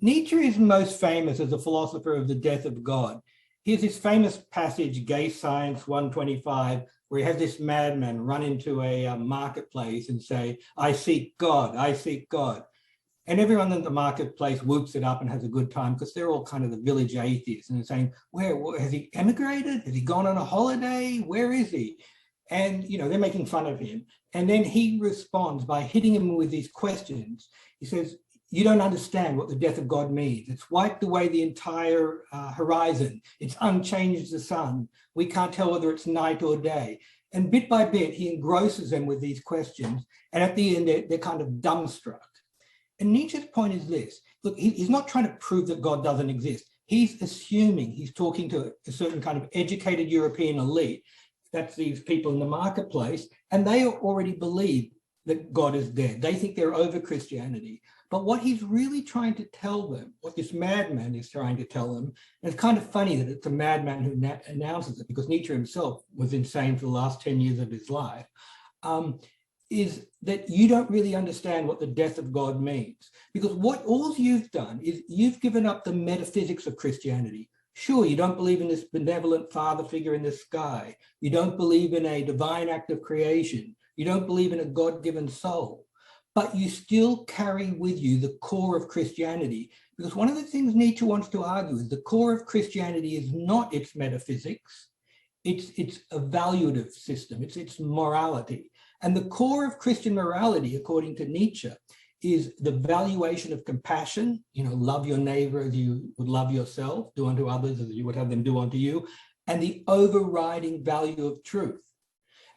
Nietzsche is most famous as a philosopher of the death of God. Here's this famous passage, Gay Science 125, where he has this madman run into a marketplace and say, I seek God, I seek God. And everyone in the marketplace whoops it up and has a good time because they're all kind of the village atheists and they're saying, where has he emigrated? Has he gone on a holiday? Where is he? And, you know, they're making fun of him. And then he responds by hitting him with these questions. He says, you don't understand what the death of God means. It's wiped away the entire horizon. It's unchanged the sun. We can't tell whether it's night or day. And bit by bit, he engrosses them with these questions. And at the end, they're kind of dumbstruck. And Nietzsche's point is this. Look, he's not trying to prove that God doesn't exist. He's assuming he's talking to a certain kind of educated European elite. That's these people in the marketplace. And they already believe that God is dead. They think they're over Christianity. But what he's really trying to tell them, what this madman is trying to tell them, and it's kind of funny that it's a madman who announces it, because Nietzsche himself was insane for the last 10 years of his life, is that you don't really understand what the death of God means. Because what all you've done is you've given up the metaphysics of Christianity. Sure, you don't believe in this benevolent father figure in the sky. You don't believe in a divine act of creation. You don't believe in a God-given soul. But you still carry with you the core of Christianity. Because one of the things Nietzsche wants to argue is the core of Christianity is not its metaphysics. It's a valuative system. It's its morality. And the core of Christian morality, according to Nietzsche, is the valuation of compassion, you know, love your neighbor as you would love yourself, do unto others as you would have them do unto you, and the overriding value of truth.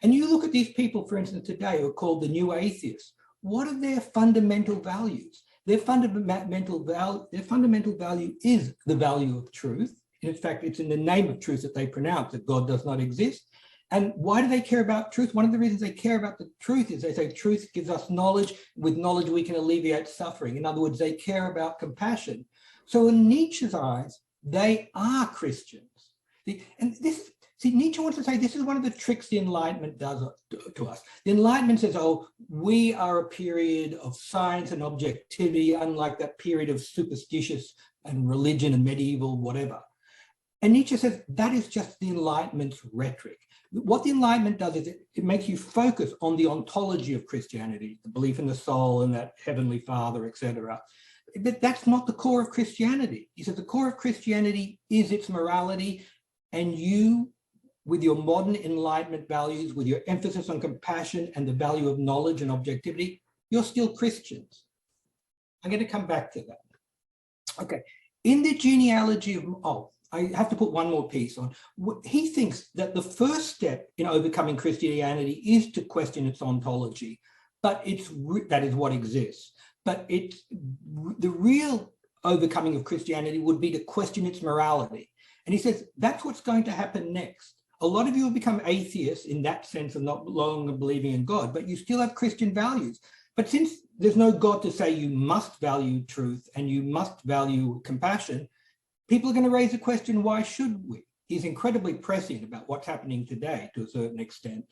And you look at these people, for instance, today, who are called the new atheists. What are their fundamental values? Their fundamental value is the value of truth. In fact, it's in the name of truth that they pronounce that God does not exist. And why do they care about truth? One of the reasons they care about the truth is they say truth gives us knowledge. With knowledge, we can alleviate suffering. In other words, they care about compassion. So in Nietzsche's eyes, they are Christians. And this, see, Nietzsche wants to say this is one of the tricks the Enlightenment does to us. The Enlightenment says, oh, we are a period of science and objectivity, unlike that period of superstitious and religion and medieval whatever. And Nietzsche says that is just the Enlightenment's rhetoric. What the Enlightenment does is it makes you focus on the ontology of Christianity, the belief in the soul and that heavenly father, etc. But that's not the core of Christianity. He says the core of Christianity is its morality, and you, with your modern Enlightenment values, with your emphasis on compassion and the value of knowledge and objectivity, you're still Christians. I'm going to come back to that. Okay, in the genealogy of, I have to put one more piece on. He thinks that the first step in overcoming Christianity is to question its ontology, but that is what exists. But the real overcoming of Christianity would be to question its morality. And he says that's what's going to happen next. A lot of you will become atheists in that sense of not longer believing in God, but you still have Christian values. But since there's no God to say you must value truth and you must value compassion, people are going to raise the question, why should we? He's incredibly prescient about what's happening today to a certain extent.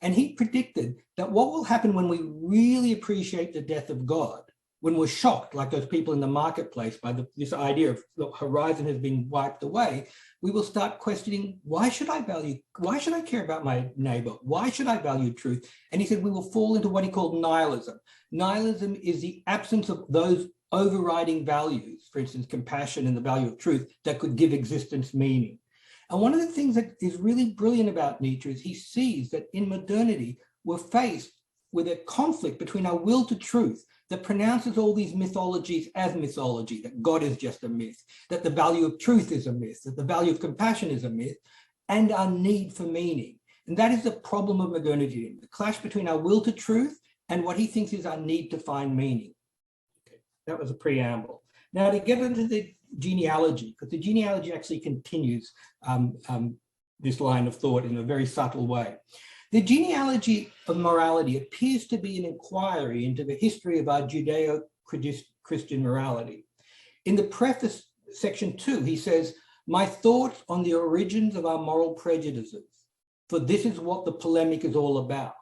And he predicted that what will happen when we really appreciate the death of God, when we're shocked, like those people in the marketplace, by this idea of the horizon has been wiped away, we will start questioning, why should I care about my neighbor? Why should I value truth? And he said we will fall into what he called nihilism. Nihilism is the absence of those overriding values, for instance, compassion and the value of truth, that could give existence meaning. And one of the things that is really brilliant about Nietzsche is he sees that in modernity, we're faced with a conflict between our will to truth that pronounces all these mythologies as mythology, that God is just a myth, that the value of truth is a myth, that the value of compassion is a myth, and our need for meaning. And that is the problem of modernity, the clash between our will to truth and what he thinks is our need to find meaning. Okay, that was a preamble. Now to get into the genealogy, because the genealogy actually continues this line of thought in a very subtle way. The genealogy of morality appears to be an inquiry into the history of our Judeo-Christian morality. In the preface, section 2, he says, "My thoughts on the origins of our moral prejudices, for this is what the polemic is all about."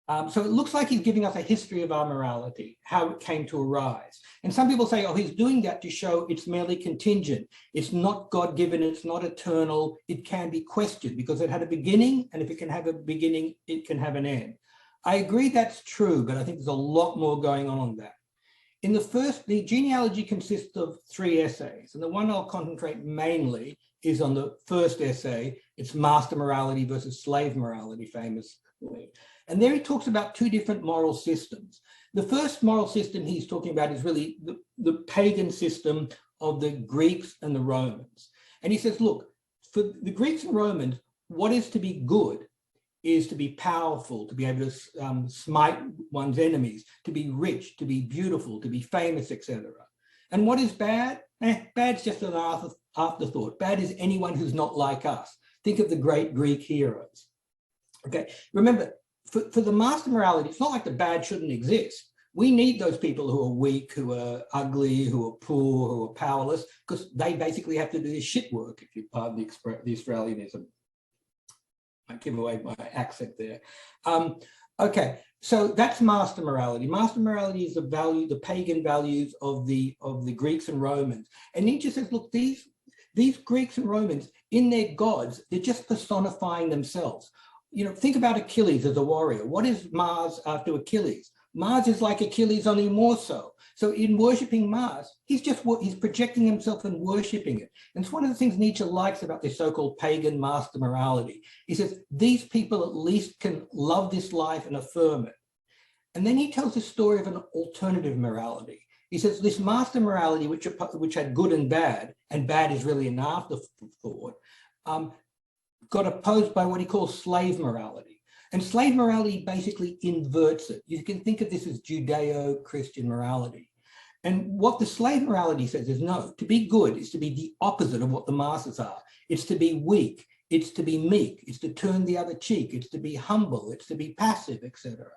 So it looks like he's giving us a history of our morality, how it came to arise. And some people say, oh, he's doing that to show it's merely contingent. It's not God-given, it's not eternal. It can be questioned because it had a beginning, and if it can have a beginning, it can have an end. I agree that's true, but I think there's a lot more going on that. In the genealogy consists of 3 essays, and the one I'll concentrate mainly is on the first essay. It's master morality versus slave morality, famously. And there he talks about 2 different moral systems. The first moral system he's talking about is really the pagan system of the Greeks and the Romans. And he says, look, for the Greeks and Romans, what is to be good is to be powerful, to be able to smite one's enemies, to be rich, to be beautiful, to be famous, etc. And what is bad? Bad's just an afterthought. Bad is anyone who's not like us. Think of the great Greek heroes. Okay, remember, for the master morality, it's not like the bad shouldn't exist. We need those people who are weak, who are ugly, who are poor, who are powerless, because they basically have to do this shit work, if you pardon the Australianism. I give away my accent there. Okay, so that's master morality. Master morality is the pagan values of the Greeks and Romans. And Nietzsche says, look, these Greeks and Romans, in their gods, they're just personifying themselves. You know, think about Achilles as a warrior. What is Mars after Achilles? Mars is like Achilles, only more so. So in worshipping Mars, he's projecting himself and worshipping it. And it's one of the things Nietzsche likes about this so-called pagan master morality. He says, these people at least can love this life and affirm it. And then he tells the story of an alternative morality. He says this master morality, which had good and bad is really an afterthought, got opposed by what he calls slave morality. And slave morality basically inverts it. You can think of this as Judeo-Christian morality. And what the slave morality says is, no, to be good is to be the opposite of what the masters are. It's to be weak, it's to be meek, it's to turn the other cheek, it's to be humble, it's to be passive, etc.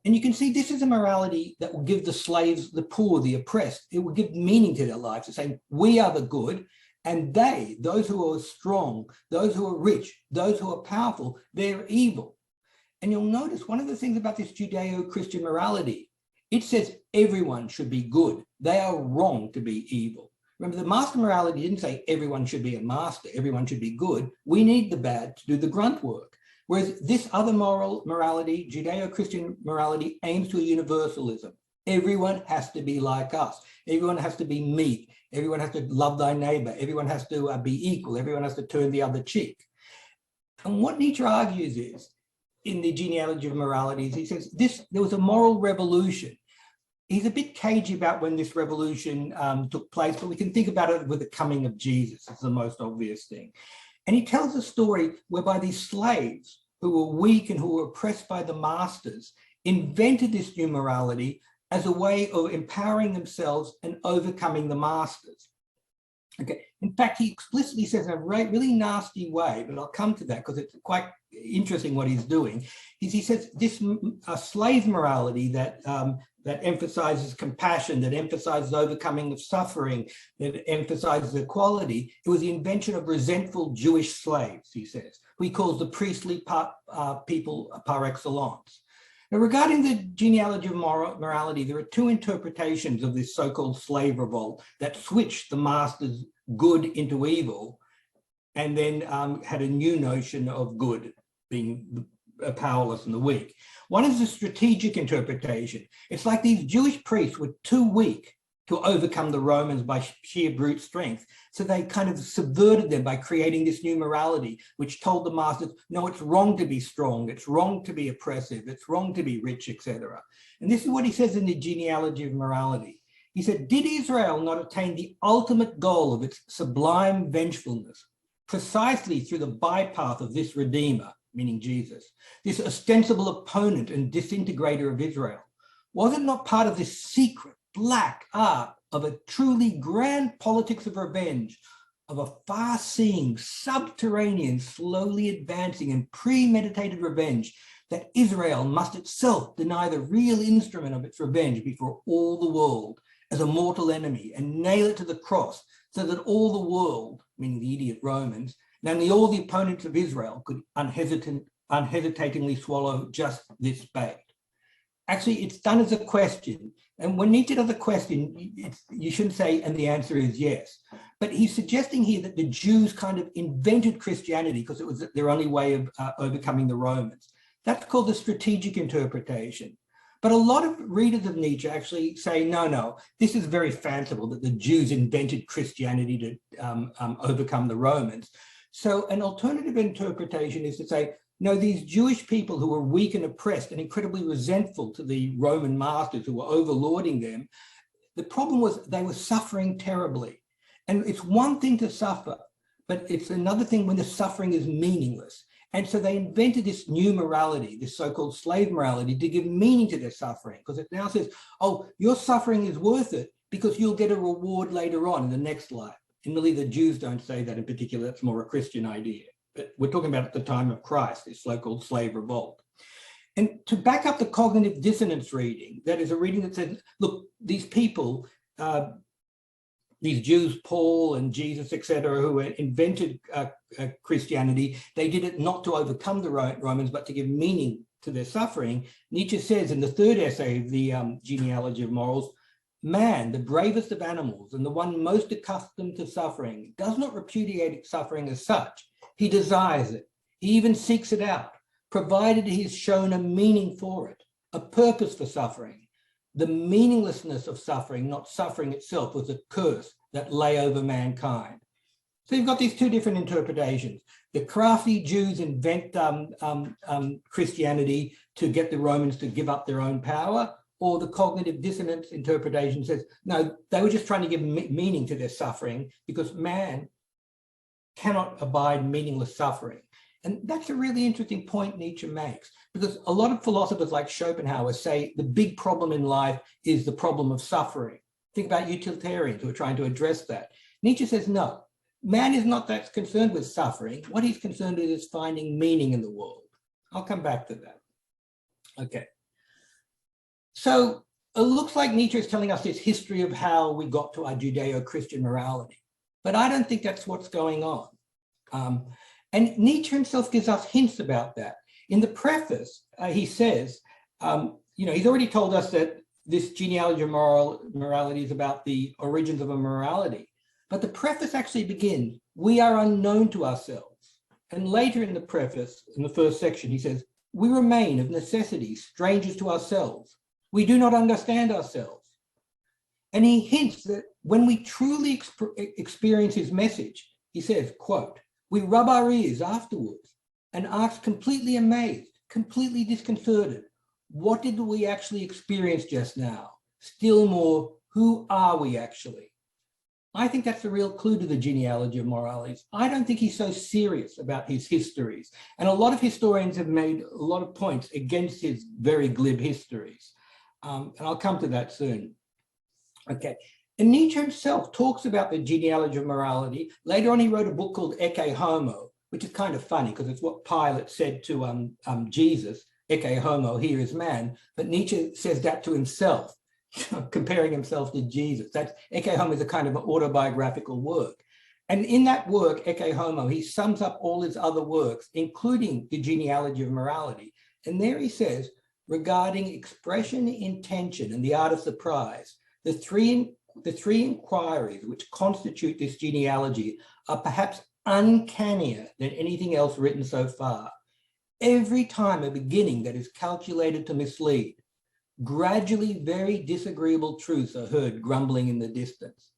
And you can see this is a morality that will give the slaves, the poor, the oppressed, it will give meaning to their lives. It's saying, we are the good, and they, those who are strong, those who are rich, those who are powerful, they're evil. And you'll notice one of the things about this Judeo-Christian morality, it says everyone should be good. They are wrong to be evil. Remember, the master morality didn't say everyone should be a master, everyone should be good. We need the bad to do the grunt work. Whereas this other morality, Judeo-Christian morality, aims to a universalism. Everyone has to be like us. Everyone has to be meek. Everyone has to love thy neighbor. Everyone has to be equal. Everyone has to turn the other cheek. And what Nietzsche argues is, in the Genealogy of Moralities, he says there was a moral revolution. He's a bit cagey about when this revolution took place, but we can think about it with the coming of Jesus. It's the most obvious thing. And he tells a story whereby these slaves who were weak and who were oppressed by the masters invented this new morality as a way of empowering themselves and overcoming the masters. Okay. In fact, he explicitly says in a really nasty way, but I'll come to that because it's quite interesting what he's doing, is he says this slave morality that emphasizes compassion, that emphasizes overcoming of suffering, that emphasizes equality, it was the invention of resentful Jewish slaves, he says, who he calls the priestly people par excellence. Now, regarding the genealogy of morality, there are 2 interpretations of this so-called slave revolt that switched the master's good into evil and then had a new notion of good being the powerless and the weak. One is the strategic interpretation. It's like these Jewish priests were too weak to overcome the Romans by sheer brute strength. So they kind of subverted them by creating this new morality, which told the masters, no, it's wrong to be strong, it's wrong to be oppressive, it's wrong to be rich, etc. And this is what he says in the Genealogy of Morality. He said, did Israel not attain the ultimate goal of its sublime vengefulness precisely through the bypath of this Redeemer, meaning Jesus, this ostensible opponent and disintegrator of Israel? Was it not part of this secret, black art of a truly grand politics of revenge, of a far-seeing, subterranean, slowly advancing and premeditated revenge, that Israel must itself deny the real instrument of its revenge before all the world as a mortal enemy and nail it to the cross so that all the world, meaning the idiot Romans, namely all the opponents of Israel, could unhesitatingly swallow just this bait. Actually, it's done as a question. And when Nietzsche does a question, you shouldn't say, and the answer is yes. But he's suggesting here that the Jews kind of invented Christianity because it was their only way of overcoming the Romans. That's called the strategic interpretation. But a lot of readers of Nietzsche actually say, no, this is very fanciful that the Jews invented Christianity to overcome the Romans. So an alternative interpretation is to say, no, these Jewish people who were weak and oppressed and incredibly resentful to the Roman masters who were overlording them, the problem was they were suffering terribly. And it's one thing to suffer, but it's another thing when the suffering is meaningless. And so they invented this new morality, this so-called slave morality, to give meaning to their suffering, because it now says, oh, your suffering is worth it because you'll get a reward later on in the next life. And really the Jews don't say that in particular, that's more a Christian idea. But we're talking about at the time of Christ, this so-called slave revolt. And to back up the cognitive dissonance reading, that is a reading that says, look, these people, these Jews, Paul and Jesus, etc., who invented Christianity, they did it not to overcome the Romans, but to give meaning to their suffering. Nietzsche says in the third essay of the Genealogy of Morals, man, the bravest of animals and the one most accustomed to suffering, does not repudiate suffering as such. He desires it. He even seeks it out, provided he is shown a meaning for it, a purpose for suffering. The meaninglessness of suffering, not suffering itself, was a curse that lay over mankind. So you've got these two different interpretations. The crafty Jews invent Christianity to get the Romans to give up their own power, or the cognitive dissonance interpretation says, no, they were just trying to give meaning to their suffering because man cannot abide meaningless suffering. And that's a really interesting point Nietzsche makes, because a lot of philosophers like Schopenhauer say the big problem in life is the problem of suffering. Think about utilitarians who are trying to address that. Nietzsche says, no, man is not that concerned with suffering. What he's concerned with is finding meaning in the world. I'll come back to that. Okay. So it looks like Nietzsche is telling us this history of how we got to our Judeo-Christian morality. But I don't think that's what's going on. And Nietzsche himself gives us hints about that. In the preface, he says, he's already told us that this genealogy of morality is about the origins of a morality. But the preface actually begins, we are unknown to ourselves. And later in the preface, in the first section, he says, we remain of necessity strangers to ourselves. We do not understand ourselves. And he hints that when we truly experience his message, he says, quote, we rub our ears afterwards and ask completely amazed, completely disconcerted, what did we actually experience just now? Still more, who are we actually? I think that's the real clue to the genealogy of moralities. I don't think he's so serious about his histories. And a lot of historians have made a lot of points against his very glib histories. And I'll come to that soon. Okay. And Nietzsche himself talks about the genealogy of morality. Later on, he wrote a book called Ecce Homo, which is kind of funny because it's what Pilate said to Jesus, Ecce Homo, here is man. But Nietzsche says that to himself, comparing himself to Jesus. That's Ecce Homo is a kind of an autobiographical work. And in that work, Ecce Homo, he sums up all his other works, including the genealogy of morality. And there he says, regarding expression, intention, and the art of surprise, the three inquiries which constitute this genealogy are perhaps uncannier than anything else written so far. Every time a beginning that is calculated to mislead, gradually very disagreeable truths are heard grumbling in the distance.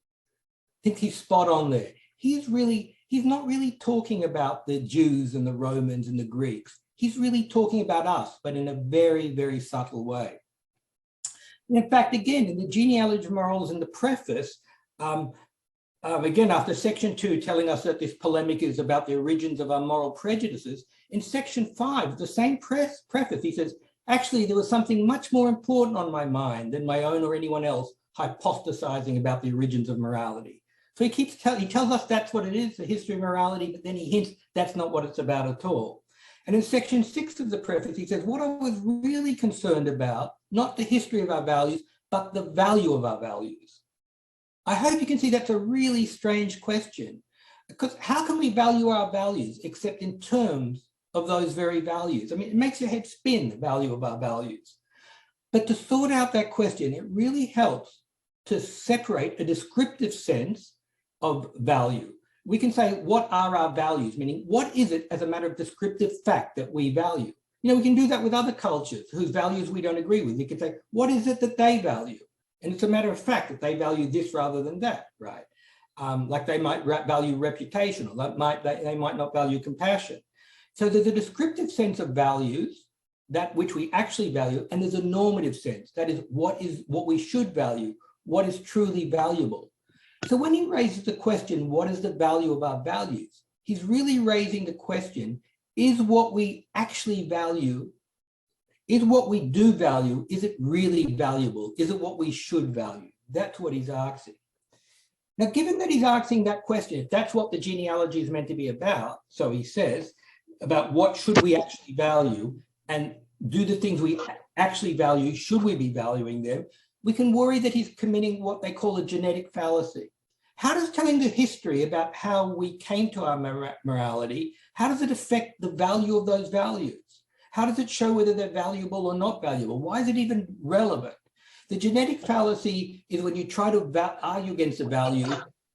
I think he's spot on there. He's not really talking about the Jews and the Romans and the Greeks. He's really talking about us, but in a very, very subtle way. In fact, again, in the Genealogy of Morals in the preface, again, after section 2 telling us that this polemic is about the origins of our moral prejudices, in section 5, the same preface, he says, actually, there was something much more important on my mind than my own or anyone else hypothesizing about the origins of morality. So he tells us that's what it is, the history of morality, but then he hints that's not what it's about at all. And in section 6 of the preface, he says, what I was really concerned about, not the history of our values, but the value of our values. I hope you can see that's a really strange question, because how can we value our values except in terms of those very values. I mean, it makes your head spin, the value of our values. But to sort out that question, it really helps to separate a descriptive sense of value. We can say, what are our values? Meaning, what is it as a matter of descriptive fact that we value? You know, we can do that with other cultures whose values we don't agree with. We can say, what is it that they value? And it's a matter of fact that they value this rather than that, right? Like they might value reputation, or they might not value compassion. So there's a descriptive sense of values, that which we actually value, and there's a normative sense, that is what we should value, what is truly valuable. So when he raises the question, what is the value of our values? He's really raising the question, is what we actually value, is what we do value, is it really valuable? Is it what we should value? That's what he's asking. Now, given that he's asking that question, if that's what the genealogy is meant to be about, so he says, about what should we actually value, and do the things we actually value, should we be valuing them, we can worry that he's committing what they call a genetic fallacy. How does telling the history about how we came to our morality, how does it affect the value of those values? How does it show whether they're valuable or not valuable? Why is it even relevant? The genetic fallacy is when you try to argue against a value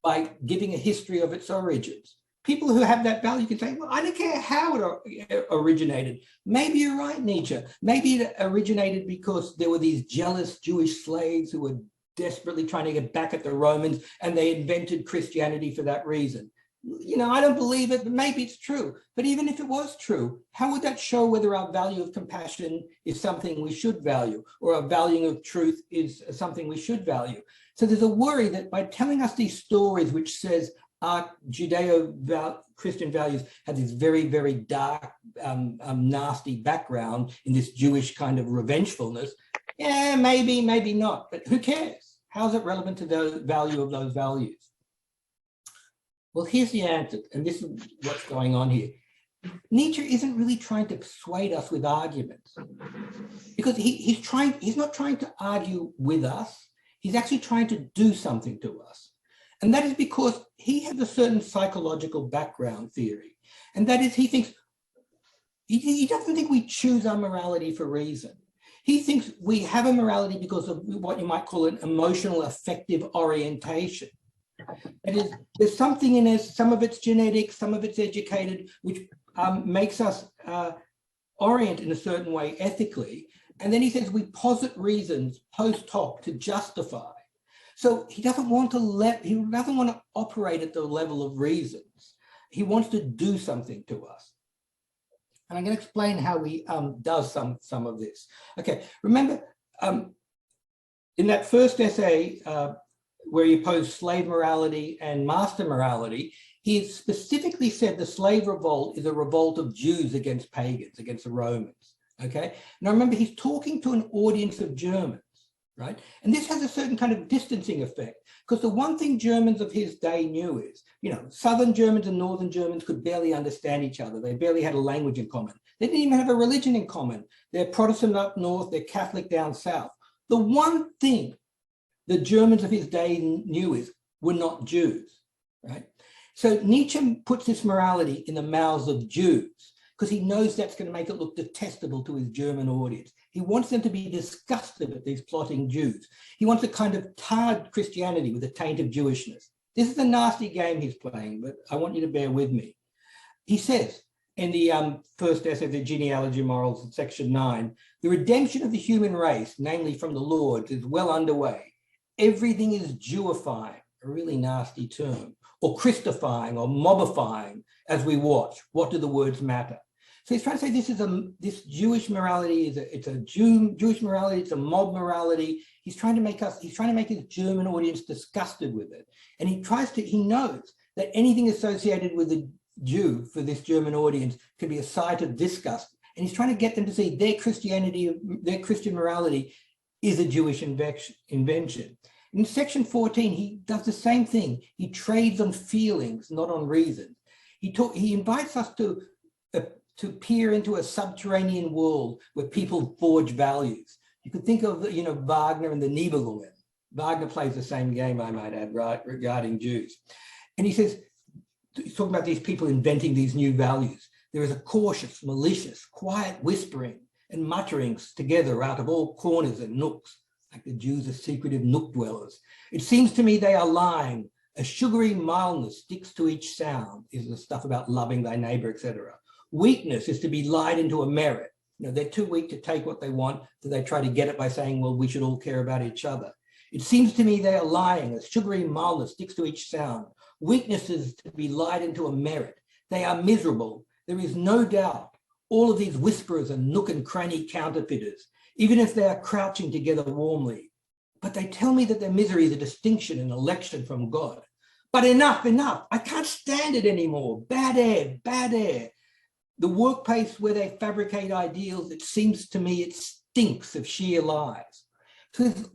by giving a history of its origins. People who have that value can say, well, I don't care how it originated. Maybe you're right, Nietzsche. Maybe it originated because there were these jealous Jewish slaves who were desperately trying to get back at the Romans, and they invented Christianity for that reason. You know, I don't believe it, but maybe it's true. But even if it was true, how would that show whether our value of compassion is something we should value, or our valuing of truth is something we should value? So there's a worry that by telling us these stories, which says our Judeo-Christian values have this very, very dark, nasty background in this Jewish kind of revengefulness, yeah, maybe, maybe not, but who cares? How's it relevant to the value of those values? Well, here's the answer, and this is what's going on here. Nietzsche isn't really trying to persuade us with arguments, because he's not trying to argue with us. He's actually trying to do something to us. And that is because he has a certain psychological background theory. And that is, he thinks, he doesn't think we choose our morality for reason. He thinks we have a morality because of what you might call an emotional affective orientation. That is, there's something in us, some of it's genetic, some of it's educated, which makes us orient in a certain way ethically. And then he says we posit reasons post hoc to justify. So he doesn't want to operate at the level of reasons. He wants to do something to us. And I'm going to explain how he does some of this. Okay, remember in that first essay where he opposed slave morality and master morality, he specifically said the slave revolt is a revolt of Jews against pagans, against the Romans. Okay, now remember, he's talking to an audience of Germans. Right? And this has a certain kind of distancing effect, because the one thing Germans of his day knew is, you know, Southern Germans and Northern Germans could barely understand each other. They barely had a language in common. They didn't even have a religion in common. They're Protestant up north, they're Catholic down south. The one thing the Germans of his day knew is we're not Jews, right? So Nietzsche puts this morality in the mouths of Jews, because he knows that's going to make it look detestable to his German audience. He wants them to be disgusted at these plotting Jews. He wants to kind of tar Christianity with a taint of Jewishness. This is a nasty game he's playing, but I want you to bear with me. He says in the first essay of the Genealogy of Morals in section 9, the redemption of the human race, namely from the Lords, is well underway. Everything is Jewifying, a really nasty term, or Christifying or mobifying as we watch. What do the words matter? So he's trying to say this Jewish morality it's a Jewish morality, it's a mob morality. He's trying to make his German audience disgusted with it. And he knows that anything associated with a Jew for this German audience can be a site of disgust. And he's trying to get them to see their Christianity, their Christian morality is a Jewish invention. In section 14, he does the same thing. He trades on feelings, not on reason. He invites us to peer into a subterranean world where people forge values. You could think of, you know, Wagner and the Nibelungen. Wagner plays the same game, I might add, right, regarding Jews. And he says, he's talking about these people inventing these new values. There is a cautious, malicious, quiet whispering and mutterings together out of all corners and nooks, like the Jews are secretive nook dwellers. It seems to me they are lying. A sugary mildness sticks to each sound, is the stuff about loving thy neighbor, etc. Weakness is to be lied into a merit. You know, they're too weak to take what they want, so they try to get it by saying, well, we should all care about each other. It seems to me they are lying. A sugary mildness sticks to each sound. Weakness is to be lied into a merit. They are miserable. There is no doubt. All of these whisperers are nook and cranny counterfeiters, even if they are crouching together warmly. But they tell me that their misery is a distinction and election from God. But enough, enough. I can't stand it anymore. Bad air, bad air. The workplace where they fabricate ideals, it seems to me it stinks of sheer lies. So his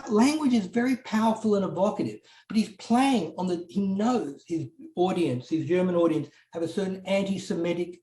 language is very powerful and evocative, but he's playing on he knows his audience, his German audience, have a certain anti-Semitic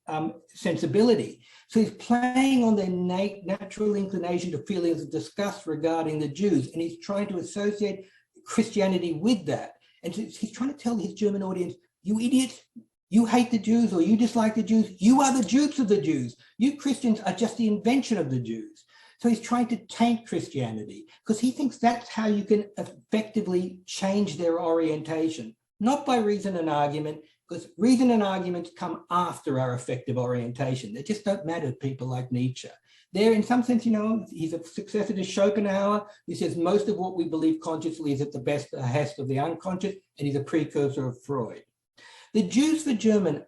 sensibility. So he's playing on their natural inclination to feelings of disgust regarding the Jews, and he's trying to associate Christianity with that. And he's trying to tell his German audience, you idiots, you hate the Jews or you dislike the Jews, you are the dupes of the Jews. You Christians are just the invention of the Jews. So he's trying to taint Christianity because he thinks that's how you can effectively change their orientation, not by reason and argument, because reason and arguments come after our effective orientation. They just don't matter to people like Nietzsche. They're, in some sense, you know, he's a successor to Schopenhauer, who says most of what we believe consciously is at the behest of the unconscious, and he's a precursor of Freud. The Jews for German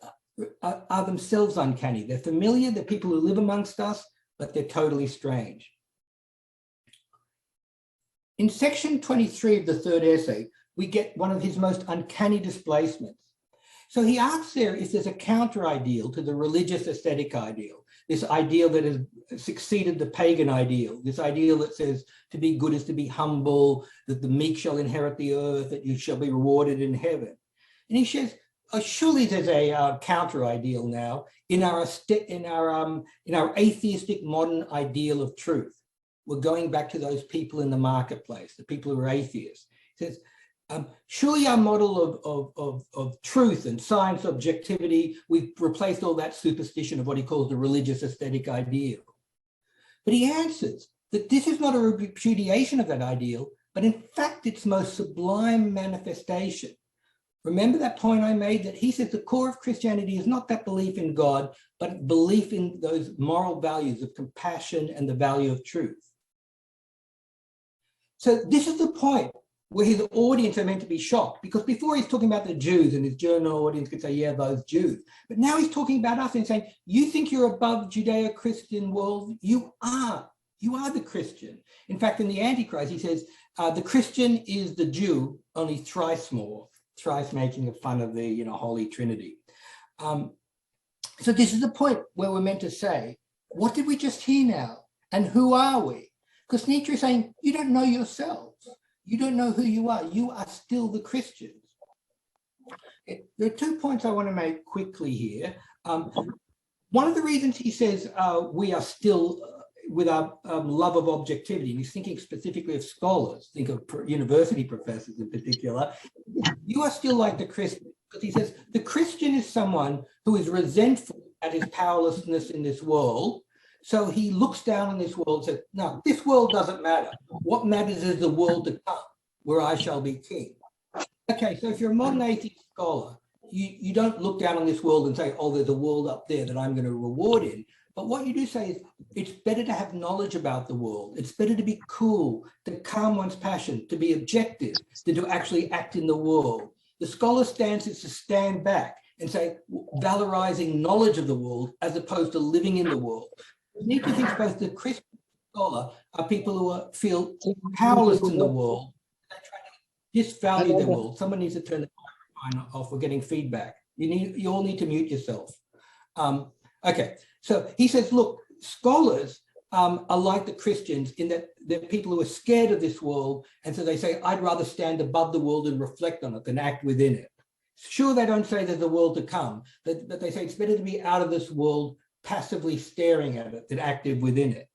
are themselves uncanny. They're familiar, they're people who live amongst us, but they're totally strange. In section 23 of the third essay, we get one of his most uncanny displacements. So he asks there if there's a counter-ideal to the religious aesthetic ideal, this ideal that has succeeded the pagan ideal, this ideal that says to be good is to be humble, that the meek shall inherit the earth, that you shall be rewarded in heaven. And he says, oh, surely there's a counter-ideal now in our atheistic modern ideal of truth. We're going back to those people in the marketplace, the people who are atheists. He says, surely our model of truth and science objectivity, we've replaced all that superstition of what he calls the religious aesthetic ideal. But he answers that this is not a repudiation of that ideal, but in fact its most sublime manifestation. Remember that point I made that he says the core of Christianity is not that belief in God, but belief in those moral values of compassion and the value of truth. So this is the point where his audience are meant to be shocked, because before he's talking about the Jews and his German audience could say, yeah, those Jews. But now he's talking about us and saying, you think you're above Judeo-Christian world? You are the Christian. In fact, in the Antichrist, he says, the Christian is the Jew, only thrice more. Thrice making fun of the Holy Trinity. So this is the point where we're meant to say, what did we just hear now? And who are we? Because Nietzsche is saying, you don't know yourselves. You don't know who you are. You are still the Christians. There are 2 points I want to make quickly here. One of the reasons he says we are still with our love of objectivity, and he's thinking specifically of scholars, think of university professors in particular, you are still like the Christian, because he says the Christian is someone who is resentful at his powerlessness in this world, so he looks down on this world and says, no, this world doesn't matter. What matters is the world to come, where I shall be king. Okay, so if you're a modern atheist scholar, you don't look down on this world and say, oh, there's a world up there that I'm going to reward in. But what you do say is, it's better to have knowledge about the world. It's better to be cool, to calm one's passion, to be objective, than to actually act in the world. The scholar's stance is to stand back and say, valorizing knowledge of the world as opposed to living in the world. Nietzsche thinks both the Christian scholar are people who feel powerless in the world. They try to disvalue the world. Someone needs to turn the microphone off. We're getting feedback. You all need to mute yourself. Okay, so he says, look, scholars are like the Christians in that they're people who are scared of this world, and so they say, I'd rather stand above the world and reflect on it than act within it. Sure, they don't say there's a world to come, but they say it's better to be out of this world passively staring at it than active within it.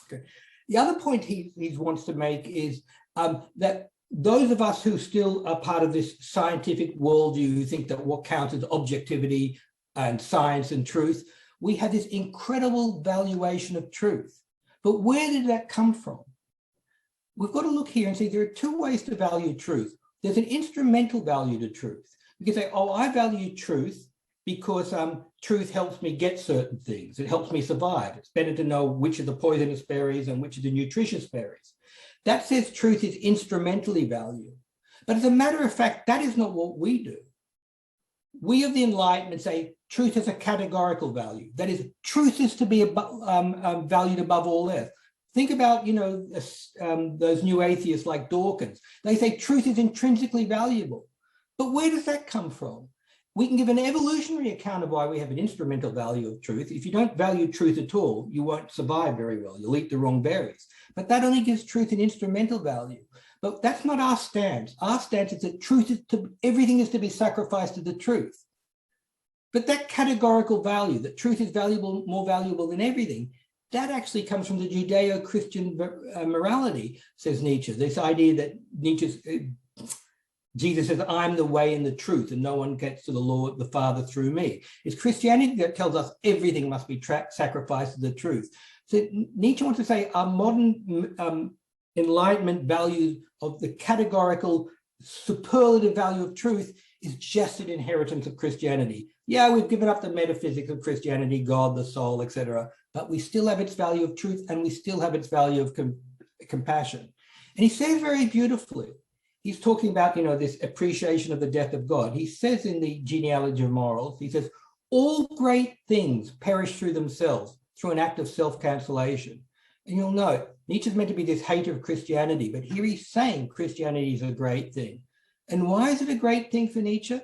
Okay. The other point he wants to make is that those of us who still are part of this scientific worldview who think that what counts is objectivity, and science and truth, we have this incredible valuation of truth. But where did that come from? We've got to look here and see there are two ways to value truth. There's an instrumental value to truth. You can say, oh, I value truth because truth helps me get certain things. It helps me survive. It's better to know which are the poisonous berries and which are the nutritious berries. That says truth is instrumentally valued. But as a matter of fact, that is not what we do. We of the Enlightenment say truth has a categorical value. That is, truth is to be valued above all else. Think about, those new atheists like Dawkins. They say truth is intrinsically valuable. But where does that come from? We can give an evolutionary account of why we have an instrumental value of truth. If you don't value truth at all, you won't survive very well. You'll eat the wrong berries. But that only gives truth an instrumental value. But that's not our stance. Our stance is that everything is to be sacrificed to the truth. But that categorical value, that truth is valuable, more valuable than everything, that actually comes from the Judeo-Christian morality, says Nietzsche. This idea that Jesus says, I'm the way and the truth, and no one gets to the Lord, the Father, through me. It's Christianity that tells us everything must be sacrificed to the truth. So Nietzsche wants to say our modern Enlightenment value of the categorical superlative value of truth is just an inheritance of Christianity. Yeah, we've given up the metaphysics of Christianity, God, the soul, etc., but we still have its value of truth, and we still have its value of compassion. And he says very beautifully, he's talking about, this appreciation of the death of God. He says in the Genealogy of Morals, he says, all great things perish through themselves, through an act of self-cancellation. And you'll note, Nietzsche's meant to be this hater of Christianity, but here he's saying Christianity is a great thing. And why is it a great thing for Nietzsche?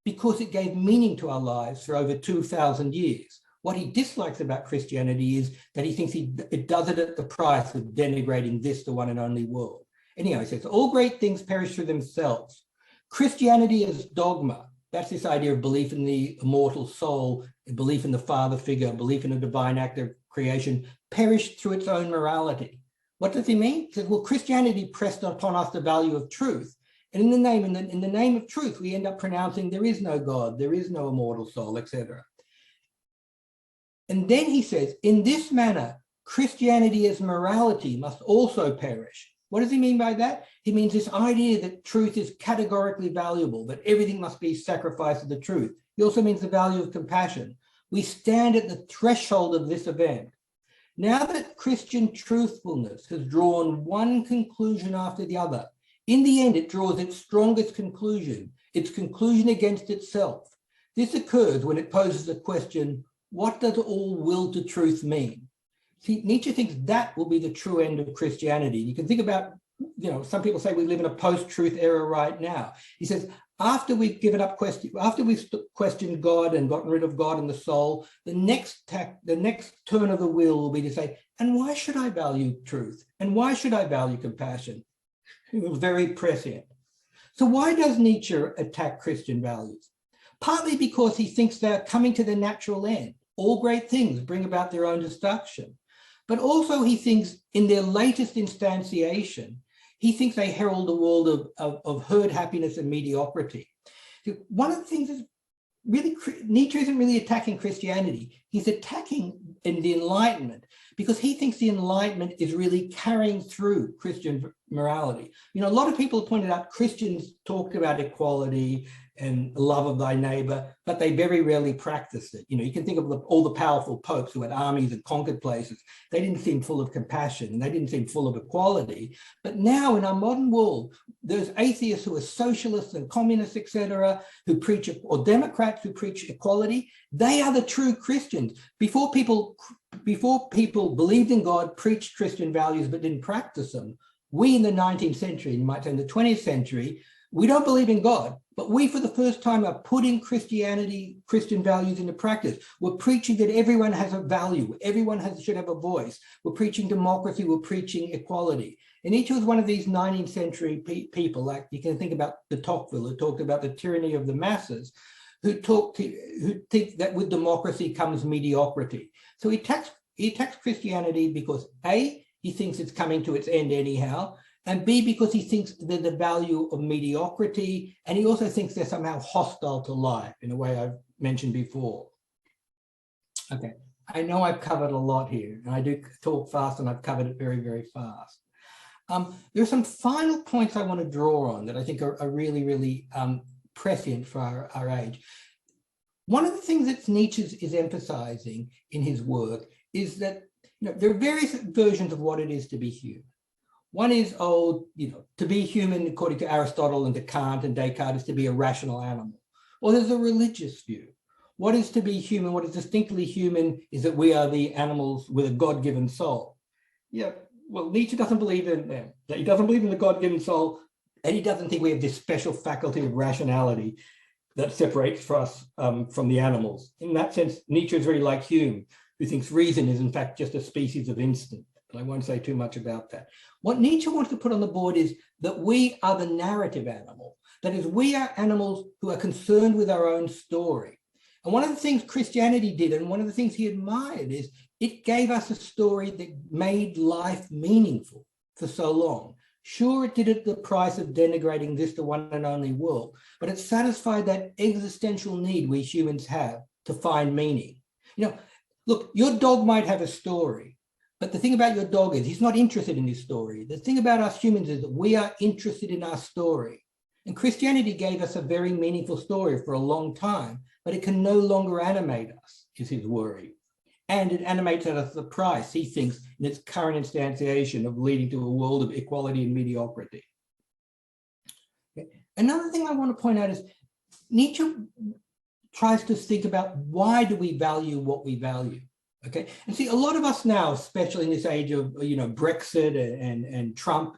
Because it gave meaning to our lives for over 2,000 years. What he dislikes about Christianity is that he thinks it does it at the price of denigrating this, the one and only world. Anyhow, he says, all great things perish through themselves. Christianity is dogma. That's this idea of belief in the immortal soul, belief in the father figure, belief in a divine act of creation, perished through its own morality. What does he mean? He says, well, Christianity pressed upon us the value of truth. And in the name of truth, we end up pronouncing there is no God, there is no immortal soul, etc. And then he says, in this manner, Christianity as morality must also perish. What does he mean by that? He means this idea that truth is categorically valuable, that everything must be sacrificed to the truth. He also means the value of compassion. We stand at the threshold of this event. Now that Christian truthfulness has drawn one conclusion after the other, in the end, it draws its strongest conclusion, its conclusion against itself. This occurs when it poses the question, what does all will to truth mean? See, Nietzsche thinks that will be the true end of Christianity. You can think about, some people say we live in a post-truth era right now. He says, after we've given up after we've questioned God and gotten rid of God and the soul, the next turn of the wheel will be to say, and why should I value truth? And why should I value compassion? It was very prescient. So why does Nietzsche attack Christian values? Partly because he thinks they're coming to their natural end. All great things bring about their own destruction. But also he thinks in their latest instantiation, he thinks they herald a world of herd happiness and mediocrity. One of the things is really, Nietzsche isn't really attacking Christianity. He's attacking in the Enlightenment because he thinks the Enlightenment is really carrying through Christian morality. A lot of people have pointed out Christians talked about equality and love of thy neighbor, but they very rarely practiced it. You can think of all the powerful popes who had armies and conquered places. They didn't seem full of compassion and they didn't seem full of equality. But now in our modern world, there's atheists who are socialists and communists, etc., who preach, or Democrats who preach equality. They are the true Christians. Before people believed in God, preached Christian values, but didn't practice them. We in the 19th century, you might say in the 20th century, we don't believe in God, but we for the first time are putting Christian values into practice. We're preaching that everyone has a value, everyone should have a voice. We're preaching democracy, we're preaching equality. And Nietzsche was one of these 19th century people, like you can think about de Tocqueville, who talked about the tyranny of the masses, who think that with democracy comes mediocrity. So he attacks Christianity because A, he thinks it's coming to its end anyhow, and B, because he thinks there's the value of mediocrity, and he also thinks they're somehow hostile to life in a way I've mentioned before. Okay, I know I've covered a lot here, and I do talk fast, and I've covered it very, very fast. There are some final points I want to draw on that I think are really, really prescient for our age. One of the things that Nietzsche is emphasizing in his work is that there are various versions of what it is to be human. One is, to be human, according to Aristotle and to Kant and Descartes, is to be a rational animal. Or there's a religious view. What is to be human, what is distinctly human, is that we are the animals with a God-given soul. Yeah, well, Nietzsche doesn't believe in them. He doesn't believe in the God-given soul, and he doesn't think we have this special faculty of rationality that separates us from the animals. In that sense, Nietzsche is very like Hume, who thinks reason is in fact just a species of instinct. But I won't say too much about that. What Nietzsche wants to put on the board is that we are the narrative animal. That is, we are animals who are concerned with our own story. And one of the things Christianity did, and one of the things he admired, is it gave us a story that made life meaningful for so long. Sure, it did it at the price of denigrating this the one and only world, but it satisfied that existential need we humans have to find meaning. Look, your dog might have a story, but the thing about your dog is he's not interested in his story. The thing about us humans is that we are interested in our story. And Christianity gave us a very meaningful story for a long time, but it can no longer animate us, is his worry. And it animates at us the price, he thinks, in its current instantiation of leading to a world of equality and mediocrity. Okay. Another thing I want to point out is Nietzsche tries to think about why do we value what we value. Okay, and see, a lot of us now, especially in this age of Brexit and Trump,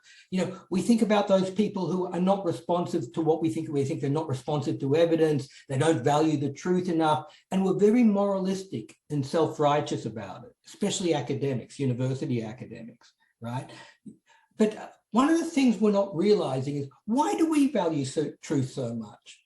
we think about those people who are not responsive to what we think. We think they're not responsive to evidence. They don't value the truth enough, and we're very moralistic and self-righteous about it, especially academics, university academics, right? But one of the things we're not realizing is, why do we value truth so much?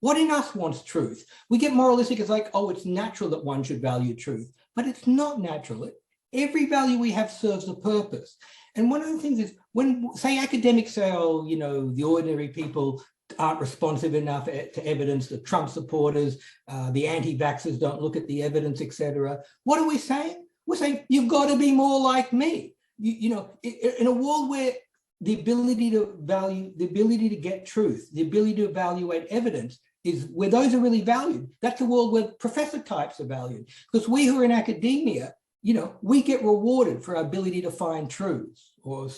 What in us wants truth? We get moralistic. It's like, oh, it's natural that one should value truth. But it's not natural. Every value we have serves a purpose. And one of the things is when, say, academics say, oh, the ordinary people aren't responsive enough to evidence, the Trump supporters, the anti-vaxxers don't look at the evidence, etc. What are we saying? We're saying, you've got to be more like me. In a world where the ability to value, the ability to get truth, the ability to evaluate evidence is where those are really valued. That's a world where professor types are valued. Because we who are in academia, we get rewarded for our ability to find truths, or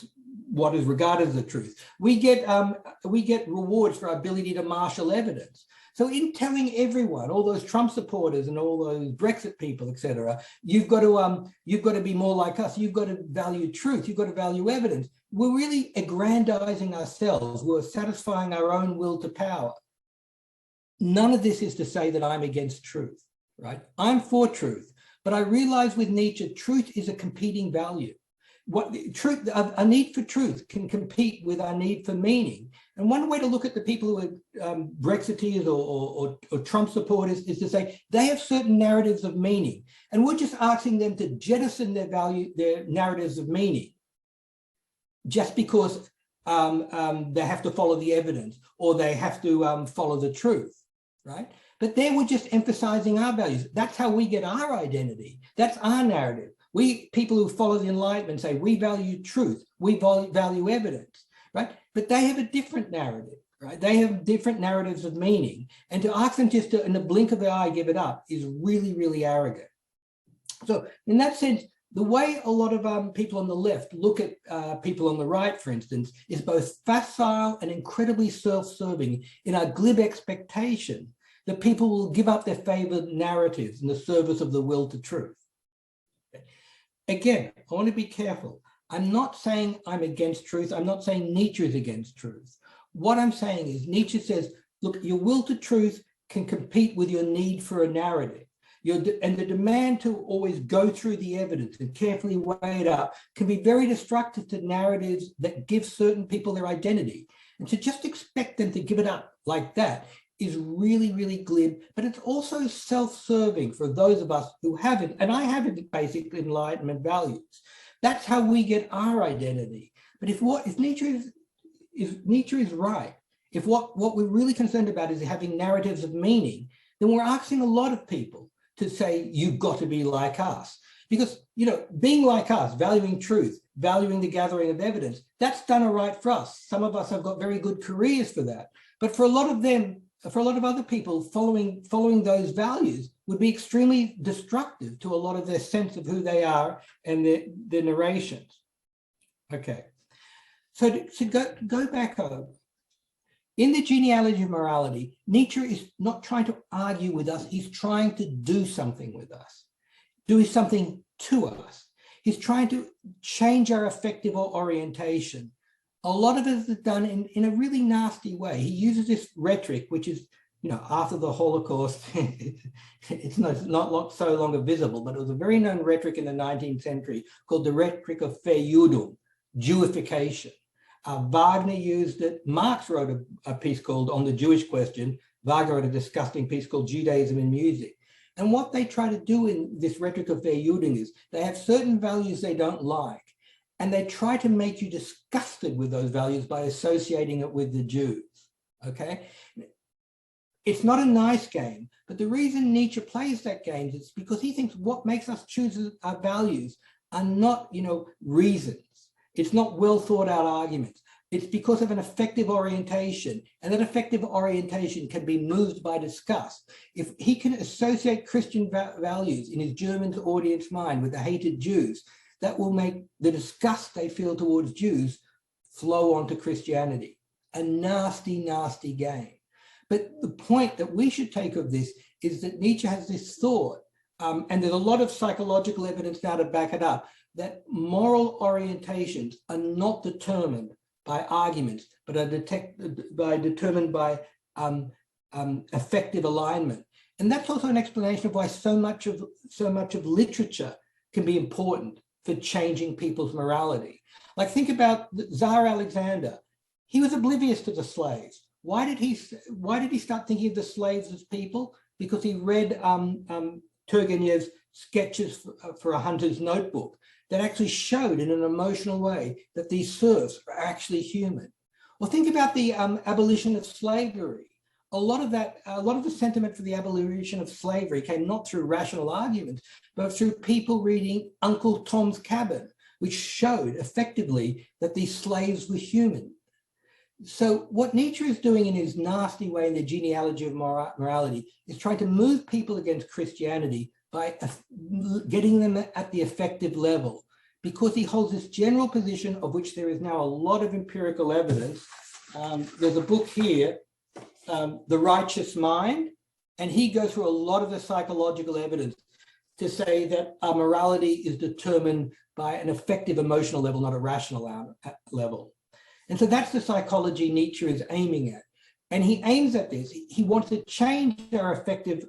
what is regarded as the truth. We get rewards for our ability to marshal evidence. So in telling everyone, all those Trump supporters and all those Brexit people, etc., you've got to be more like us. You've got to value truth. You've got to value evidence. We're really aggrandizing ourselves. We're satisfying our own will to power. None of this is to say that I'm against truth, right? I'm for truth, but I realize with Nietzsche, truth is a competing value. A need for truth can compete with our need for meaning. And one way to look at the people who are Brexiteers or Trump supporters is to say they have certain narratives of meaning, and we're just asking them to jettison their narratives of meaning, just because they have to follow the evidence or they have to follow the truth. Right? But there we're just emphasizing our values. That's how we get our identity. That's our narrative. We, people who follow the Enlightenment, say we value truth, we value evidence, right? But they have a different narrative, right? They have different narratives of meaning. And to ask them just to, in the blink of the eye, give it up is really, really arrogant. So in that sense, the way a lot of people on the left look at people on the right, for instance, is both facile and incredibly self-serving in our glib expectation that people will give up their favored narratives in the service of the will to truth. Again, I want to be careful. I'm not saying I'm against truth. I'm not saying Nietzsche is against truth. What I'm saying is Nietzsche says, look, your will to truth can compete with your need for a narrative. And the demand to always go through the evidence and carefully weigh it up can be very destructive to narratives that give certain people their identity. And to just expect them to give it up like that is really, really glib, but it's also self-serving for those of us who haven't, and I haven't basic Enlightenment values. That's how we get our identity. But if Nietzsche is right, if what we're really concerned about is having narratives of meaning, then we're asking a lot of people to say, you've got to be like us. Because, you know, being like us, valuing truth, valuing the gathering of evidence, that's done all right for us. Some of us have got very good careers for that. But for a lot of them, for a lot of other people, following those values would be extremely destructive to a lot of their sense of who they are and their narrations. Okay, so to go back over, in the Genealogy of Morality, Nietzsche is not trying to argue with us, he's trying to do something with us, do something to us. He's trying to change our affective orientation. A lot of it is done in a really nasty way. He uses this rhetoric, which is, you know, after the Holocaust, it's not so longer visible, but it was a very known rhetoric in the 19th century called the Rhetoric of Failure, Jewification. Wagner used it. Marx wrote a piece called On the Jewish Question. Wagner wrote a disgusting piece called Judaism in Music. And what they try to do in this Rhetoric of Failure is they have certain values they don't like, and they try to make you disgusted with those values by associating it with the Jews, okay? It's not a nice game, but the reason Nietzsche plays that game is because he thinks what makes us choose our values are not, you know, reasons. It's not well thought out arguments. It's because of an affective orientation, and that affective orientation can be moved by disgust. If he can associate Christian values in his German audience mind with the hated Jews, that will make the disgust they feel towards Jews flow onto Christianity. A nasty, nasty game. But the point that we should take of this is that Nietzsche has this thought, and there's a lot of psychological evidence now to back it up, that moral orientations are not determined by arguments, but are determined by affective alignment. And that's also an explanation of why so much of literature can be important for changing people's morality. Like, think about Tsar Alexander. He was oblivious to the slaves. Why did he start thinking of the slaves as people? Because he read Turgenev's Sketches for a Hunter's Notebook that actually showed in an emotional way that these serfs are actually human. Or think about the abolition of slavery. A lot of the sentiment for the abolition of slavery came not through rational arguments, but through people reading Uncle Tom's Cabin, which showed effectively that these slaves were human. So what Nietzsche is doing in his nasty way in the Genealogy of Morality is trying to move people against Christianity by getting them at the affective level, because he holds this general position of which there is now a lot of empirical evidence. There's a book here, The Righteous Mind, and he goes through a lot of the psychological evidence to say that our morality is determined by an affective emotional level, not a rational level. And so that's the psychology Nietzsche is aiming at. And he aims at this. He wants to change our affective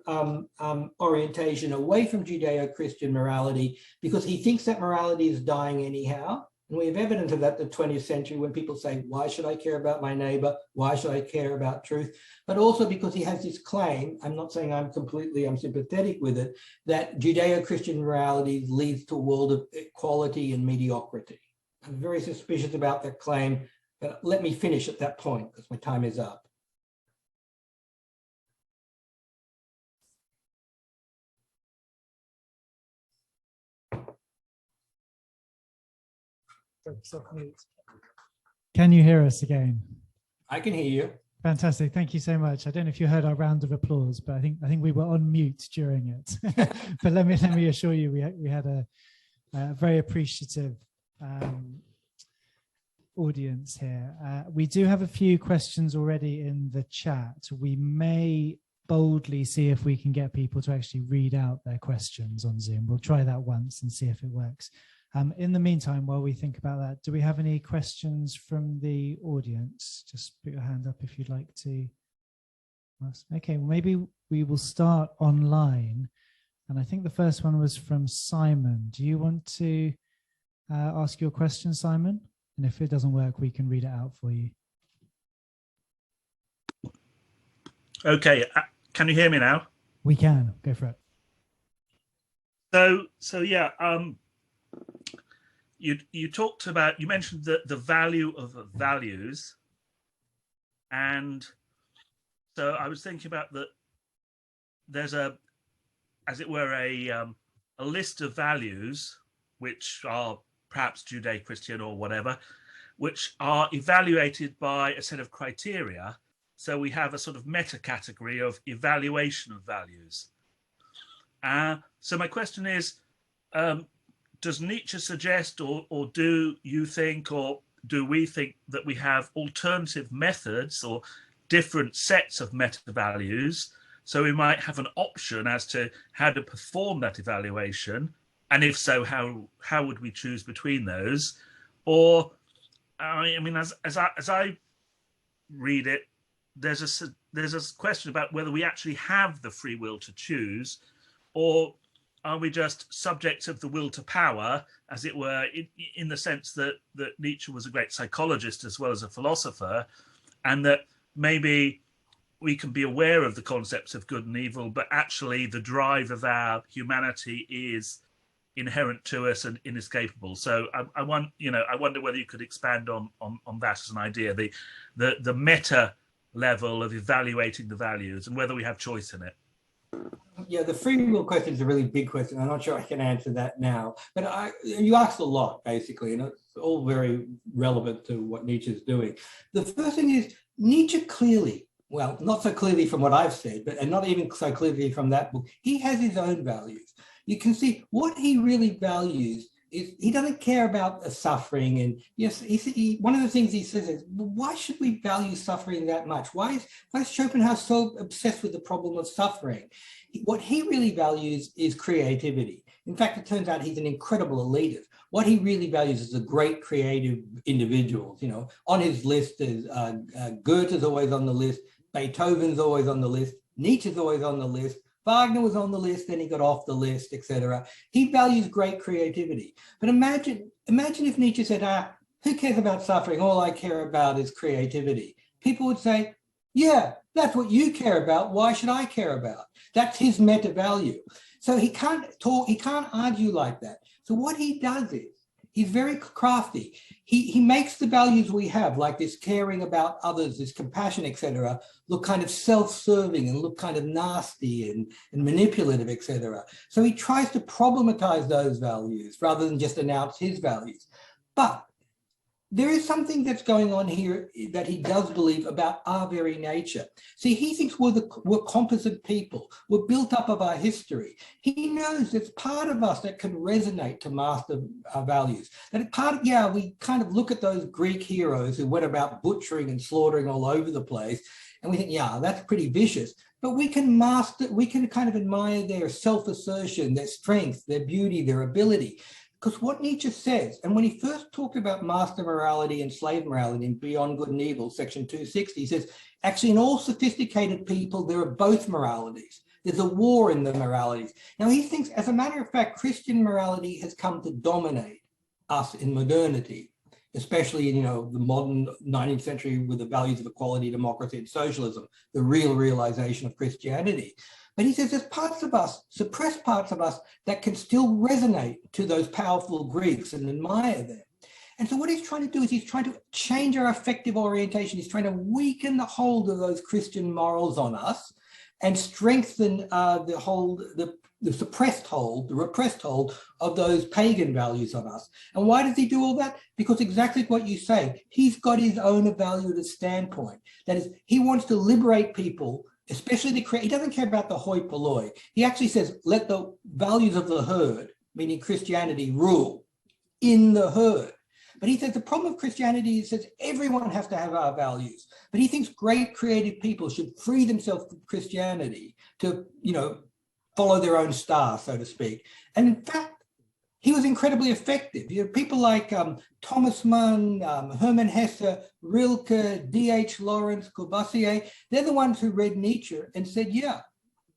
orientation away from Judeo-Christian morality, because he thinks that morality is dying anyhow. And we have evidence of that in the 20th century when people say, why should I care about my neighbor? Why should I care about truth? But also because he has this claim, I'm not saying I'm sympathetic with it, that Judeo-Christian morality leads to a world of equality and mediocrity. I'm very suspicious about that claim, but let me finish at that point because my time is up. Can you hear us again? I can hear you. Fantastic. Thank you so much. I don't know if you heard our round of applause, but I think we were on mute during it. But let me assure you, we had a very appreciative audience here. We do have a few questions already in the chat. We may boldly see if we can get people to actually read out their questions on Zoom. We'll try that once and see if it works. In the meantime, while we think about that, do we have any questions from the audience? Just put your hand up if you'd like to ask. Okay, well, maybe we will start online. And I think the first one was from Simon. Do you want to ask your question, Simon? And if it doesn't work, we can read it out for you. Okay, can you hear me now? We can, go for it. So yeah, you talked about, you mentioned the value of values, and so I was thinking about that. There's as it were, a list of values which are perhaps Judeo-Christian or whatever, which are evaluated by a set of criteria. So we have a sort of meta category of evaluation of values. So my question is, does Nietzsche suggest, or do you think, or do we think that we have alternative methods or different sets of meta values? So we might have an option as to how to perform that evaluation, and if so, how would we choose between those? Or, I mean, as I read it, there's a question about whether we actually have the free will to choose, or are we just subjects of the will to power, as it were, in the sense that Nietzsche was a great psychologist as well as a philosopher, and that maybe we can be aware of the concepts of good and evil, but actually the drive of our humanity is inherent to us and inescapable. So I wonder whether you could expand on that as an idea, the meta level of evaluating the values and whether we have choice in it. Yeah, the free will question is a really big question. I'm not sure I can answer that now, but you asked a lot, basically, and it's all very relevant to what Nietzsche is doing. The first thing is Nietzsche clearly, well, not so clearly from what I've said, and not even so clearly from that book, he has his own values. You can see what he really values is he doesn't care about the suffering. And yes, one of the things he says is, well, why should we value suffering that much? Why is Schopenhauer so obsessed with the problem of suffering? What he really values is creativity. In fact, it turns out he's an incredible elitist. What he really values is the great creative individuals. You know, on his list is Goethe's always on the list, Beethoven's always on the list, Nietzsche's always on the list, Wagner was on the list, then he got off the list, etc. He values great creativity. But imagine if Nietzsche said, who cares about suffering? All I care about is creativity. People would say, yeah, that's what you care about. Why should I care about? That's his meta value. So he can't argue like that. So what he does is, he's very crafty. He makes the values we have, like this caring about others, this compassion, etc., look kind of self-serving and look kind of nasty and manipulative, etc. So he tries to problematize those values rather than just announce his values. But there is something that's going on here that he does believe about our very nature. See, he thinks we're composite people. We're built up of our history. He knows there's part of us that can resonate to master our values. And we kind of look at those Greek heroes who went about butchering and slaughtering all over the place, and we think, yeah, that's pretty vicious. But we can kind of admire their self-assertion, their strength, their beauty, their ability. Because what Nietzsche says, and when he first talked about master morality and slave morality in Beyond Good and Evil, section 260, he says, actually in all sophisticated people, there are both moralities. There's a war in the moralities. Now he thinks, as a matter of fact, Christian morality has come to dominate us in modernity, especially in, the modern 19th century with the values of equality, democracy, and socialism, the real realization of Christianity. But he says there's parts of us, suppressed parts of us, that can still resonate to those powerful Greeks and admire them. And so what he's trying to do is he's trying to change our affective orientation. He's trying to weaken the hold of those Christian morals on us and strengthen the suppressed hold, the repressed hold of those pagan values on us. And why does he do all that? Because exactly what you say, he's got his own evaluative standpoint. That is, he wants to liberate people, especially he doesn't care about the hoi polloi. He actually says, let the values of the herd, meaning Christianity, rule in the herd. But he says the problem of Christianity, he says everyone has to have our values. But he thinks great creative people should free themselves from Christianity to, follow their own star, so to speak. And in fact, he was incredibly effective. People like Thomas Mann, Hermann Hesse, Rilke, D.H. Lawrence, Courvoisier, they're the ones who read Nietzsche and said, yeah,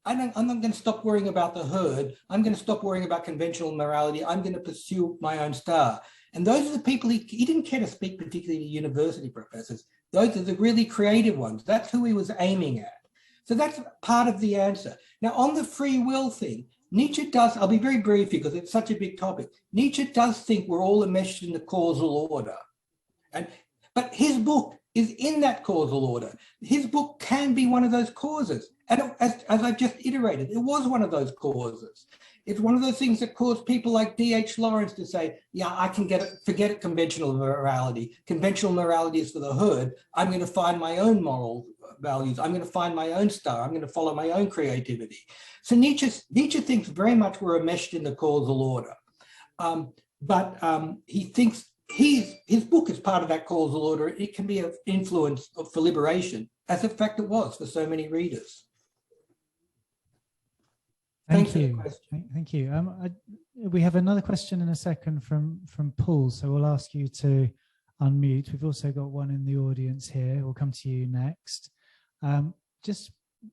I'm not going to stop worrying about the herd. I'm going to stop worrying about conventional morality. I'm going to pursue my own star. And those are the people he didn't care to speak particularly to university professors. Those are the really creative ones. That's who he was aiming at. So that's part of the answer. Now, on the free will thing, Nietzsche does, I'll be very brief because it's such a big topic. Nietzsche does think we're all enmeshed in the causal order. But his book is in that causal order. His book can be one of those causes. And as I've just iterated, it was one of those causes. It's one of those things that caused people like D.H. Lawrence to say, yeah, I can forget conventional morality. Conventional morality is for the herd. I'm going to find my own moral values. I'm going to find my own star. I'm going to follow my own creativity. So Nietzsche thinks very much we're enmeshed in the causal order. But he thinks his book is part of that causal order. It can be an influence for liberation, as in fact it was for so many readers. Thank you. Thank you. We have another question in a second from Paul, so we'll ask you to unmute. We've also got one in the audience here. We'll come to you next. I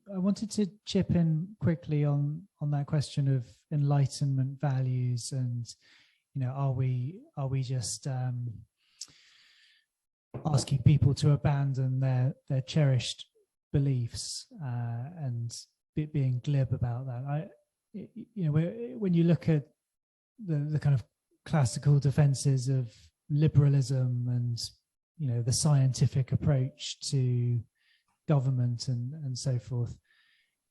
wanted to chip in quickly on that question of Enlightenment values, and are we just asking people to abandon their cherished beliefs and being glib about that? When you look at the kind of classical defenses of liberalism and the scientific approach to government and so forth,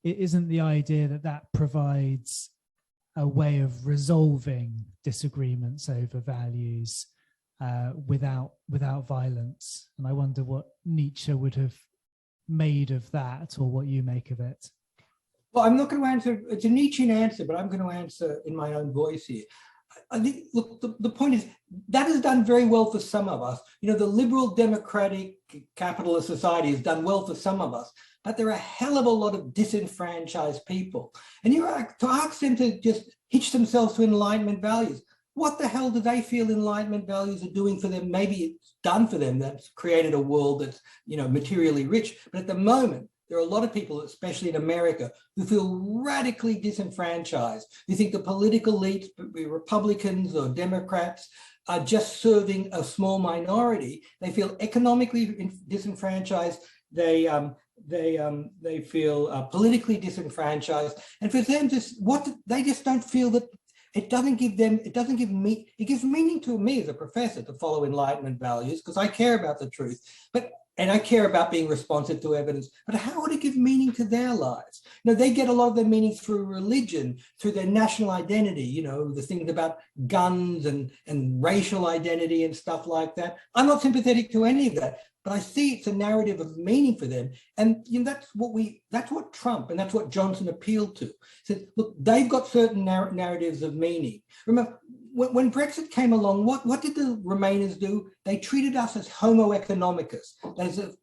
it isn't the idea that provides a way of resolving disagreements over values without violence. And I wonder what Nietzsche would have made of that, or what you make of it. Well, I'm not going to answer, it's a Nietzschean answer, but I'm going to answer in my own voice here. I think, look, the point is, that has done very well for some of us. The liberal democratic capitalist society has done well for some of us, but there are a hell of a lot of disenfranchised people. And to ask them to just hitch themselves to Enlightenment values, what the hell do they feel Enlightenment values are doing for them? Maybe it's done for them, that's created a world that's, materially rich. But at the moment, there are a lot of people, especially in America, who feel radically disenfranchised, who think the political elites, Republicans or Democrats, are just serving a small minority. They feel economically disenfranchised. They feel politically disenfranchised, and for them, they just don't feel that it gives meaning to me as a professor to follow Enlightenment values, because I care about the truth, and I care about being responsive to evidence, but how would it give meaning to their lives? They get a lot of their meaning through religion, through their national identity, the things about guns and racial identity and stuff like that. I'm not sympathetic to any of that, but I see it's a narrative of meaning for them. And that's what Trump and that's what Johnson appealed to. Said, look, they've got certain narratives of meaning. Remember, when Brexit came along, what did the Remainers do? They treated us as homo economicus.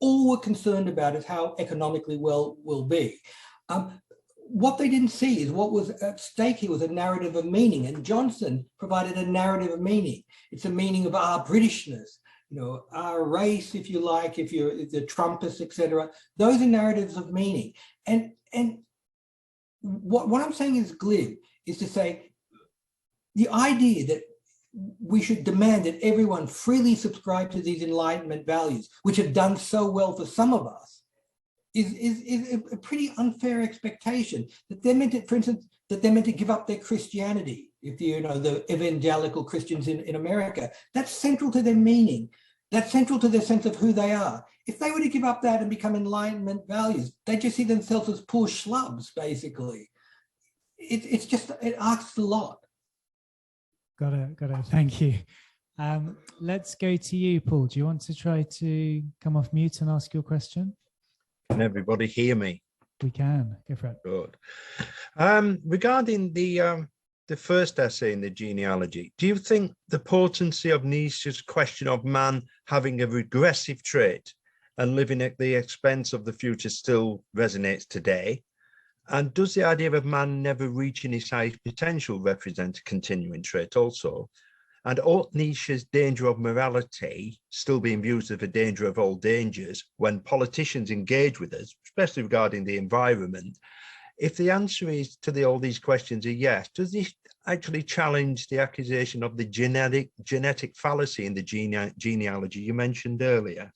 All we're concerned about is how economically well we'll be. What they didn't see is what was at stake here was a narrative of meaning, and Johnson provided a narrative of meaning. It's a meaning of our Britishness, our race, if you like, if you're the Trumpists, etc. Those are narratives of meaning. And what I'm saying is glib, is to say, the idea that we should demand that everyone freely subscribe to these Enlightenment values, which have done so well for some of us, is a pretty unfair expectation. That they're meant to, for instance, that they're meant to give up their Christianity. If the evangelical Christians in America, that's central to their meaning. That's central to their sense of who they are. If they were to give up that and become Enlightenment values, they just see themselves as poor schlubs, basically. It asks a lot. Got it. Thank you. Let's go to you, Paul. Do you want to try to come off mute and ask your question? Can everybody hear me? We can. Go for it. Good. Regarding the first essay in the genealogy, do you think the potency of Nietzsche's question of man having a regressive trait and living at the expense of the future still resonates today? And does the idea of man never reaching his highest potential represent a continuing trait also? And ought Nietzsche's danger of morality still being viewed as a danger of all dangers when politicians engage with us, especially regarding the environment? If the answer is to all these questions are yes, does this actually challenge the accusation of the genetic fallacy in the genealogy you mentioned earlier?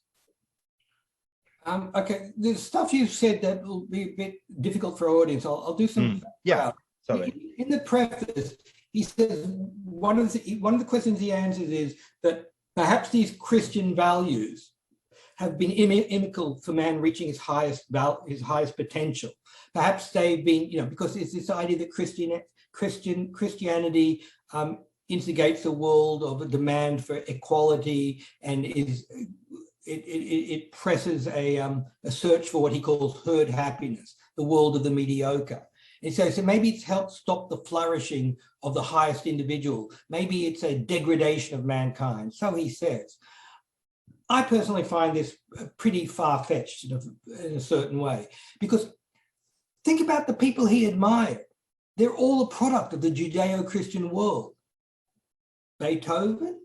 Okay, the stuff you've said that will be a bit difficult for our audience. I'll do some. Yeah, sorry. In the preface, he says one of the questions he answers is that perhaps these Christian values have been inimical for man reaching his highest potential. Perhaps they've been, because it's this idea that Christianity instigates a world of a demand for equality, and it presses a search for what he calls herd happiness, the world of the mediocre. And so maybe it's helped stop the flourishing of the highest individual. Maybe it's a degradation of mankind. So he says. I personally find this pretty far-fetched in a certain way, because think about the people he admired. They're all a product of the Judeo-Christian world. Beethoven,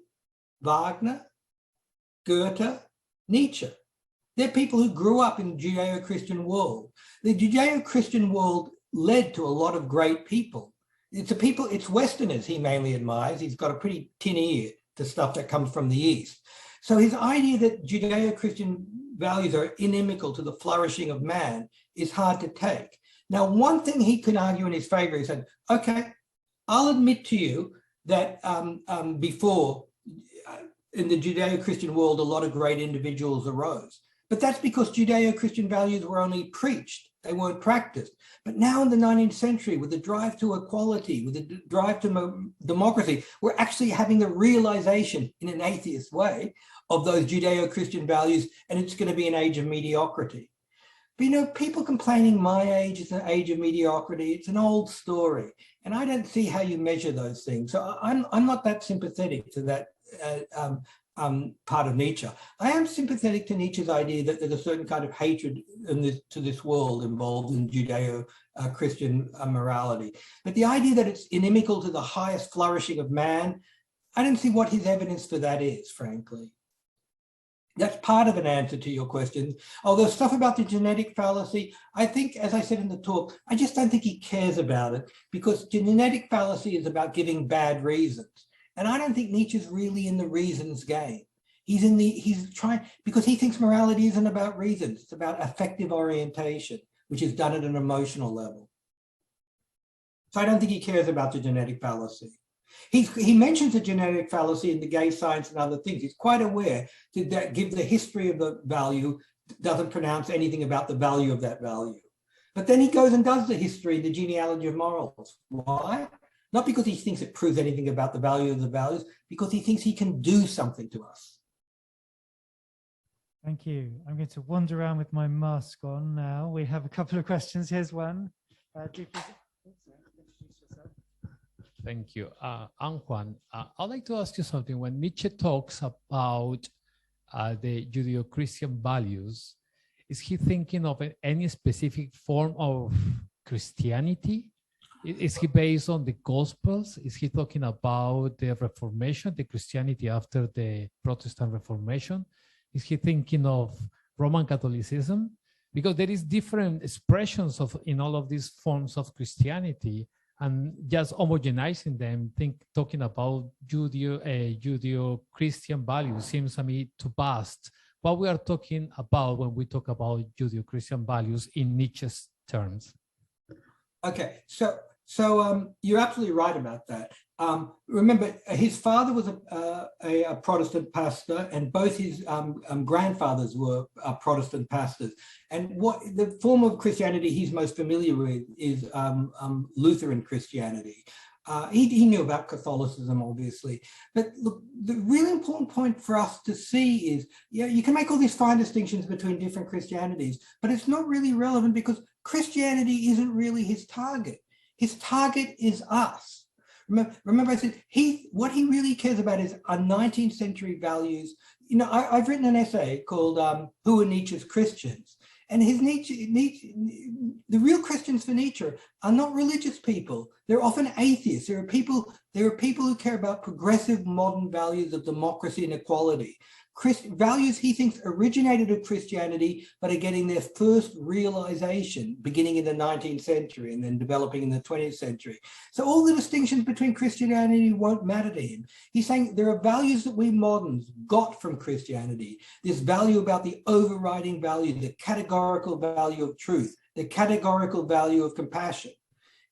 Wagner, Goethe, Nietzsche. They're people who grew up in the Judeo-Christian world. The Judeo-Christian world led to a lot of great people. It's Westerners he mainly admires. He's got a pretty tin ear to stuff that comes from the East. So his idea that Judeo-Christian values are inimical to the flourishing of man is hard to take. Now, one thing he can argue in his favor is that, okay, I'll admit to you that before, in the Judeo-Christian world, a lot of great individuals arose. But that's because Judeo-Christian values were only preached. They weren't practiced. But now in the 19th century, with the drive to equality, with the drive to democracy, we're actually having a realization in an atheist way of those Judeo-Christian values, and it's going to be an age of mediocrity. But people complaining my age is an age of mediocrity, it's an old story, and I don't see how you measure those things. So I'm not that sympathetic to that part of Nietzsche. I am sympathetic to Nietzsche's idea that there's a certain kind of hatred to this world involved in Judeo-Christian morality. But the idea that it's inimical to the highest flourishing of man, I don't see what his evidence for that is, frankly. That's part of an answer to your question. Although stuff about the genetic fallacy, I think, as I said in the talk, I just don't think he cares about it, because genetic fallacy is about giving bad reasons. And I don't think Nietzsche's really in the reasons game. He's trying, because he thinks morality isn't about reasons, it's about affective orientation, which is done at an emotional level. So I don't think he cares about the genetic fallacy. He mentions the genetic fallacy in the gay science and other things. He's quite aware that give the history of the value, doesn't pronounce anything about the value of that value. But then he goes and does the history, the genealogy of morals. Why? Not because he thinks it proves anything about the value of the values, because he thinks he can do something to us. Thank you. I'm going to wander around with my mask on now. We have a couple of questions. Here's one. Thank you. I'm Juan. I'd like to ask you something. When Nietzsche talks about the Judeo-Christian values, is he thinking of any specific form of Christianity? Is he based on the Gospels? Is he talking about the Reformation, the Christianity after the Protestant Reformation? Is he thinking of Roman Catholicism? Because there is different expressions in all of these forms of Christianity, and just homogenizing them, talking about Judeo-Christian values seems to me too vast. What we are talking about when we talk about Judeo-Christian values in Nietzsche's terms. Okay, so you're absolutely right about that. Remember, his father was a Protestant pastor, and both his grandfathers were Protestant pastors. And what the form of Christianity he's most familiar with is Lutheran Christianity. He knew about Catholicism, obviously. But look, the really important point for us to see is, you can make all these fine distinctions between different Christianities, but it's not really relevant because Christianity isn't really his target. His target is us. Remember I said, what he really cares about is our 19th century values. I've written an essay called Who Are Nietzsche's Christians? And the real Christians for Nietzsche are not religious people. They're often atheists. There are people who care about progressive modern values of democracy and equality. Values he thinks originated in Christianity, but are getting their first realization beginning in the 19th century and then developing in the 20th century. So all the distinctions between Christianity won't matter to him. He's saying there are values that we moderns got from Christianity. This value about the overriding value, the categorical value of truth, the categorical value of compassion.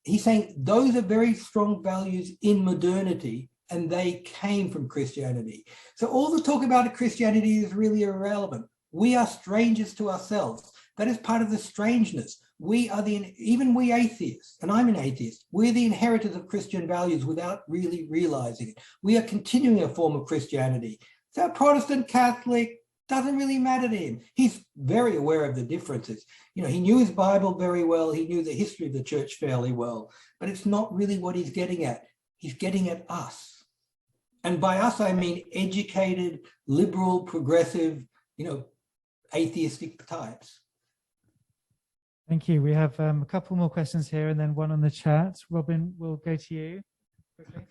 He's saying those are very strong values in modernity, and they came from Christianity. So all the talk about Christianity is really irrelevant. We are strangers to ourselves. That is part of the strangeness. We are even we atheists, and I'm an atheist, we're the inheritors of Christian values without really realizing it. We are continuing a form of Christianity. So Protestant, Catholic, doesn't really matter to him. He's very aware of the differences. You know, he knew his Bible very well. He knew the history of the church fairly well, but it's not really what he's getting at. He's getting at us. And by us, I mean educated, liberal, progressive, you know, atheistic types. Thank you. We have a couple more questions here and then one on the chat. Robin, we'll go to you quickly.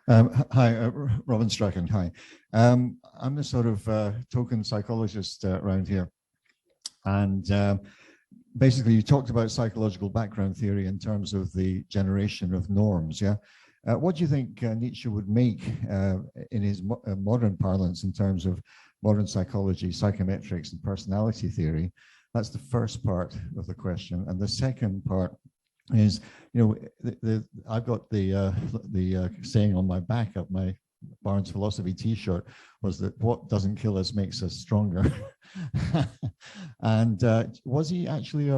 Hi, Robin Strachan. Hi. I'm the sort of token psychologist around here. And basically, you talked about psychological background theory in terms of the generation of norms. Yeah. What do you think Nietzsche would make in his modern parlance in terms of modern psychology, psychometrics, and personality theory? That's the first part of the question. And the second part is, you know, I've got the saying on my back of my Barnes Philosophy T-shirt was that what doesn't kill us makes us stronger. And was he actually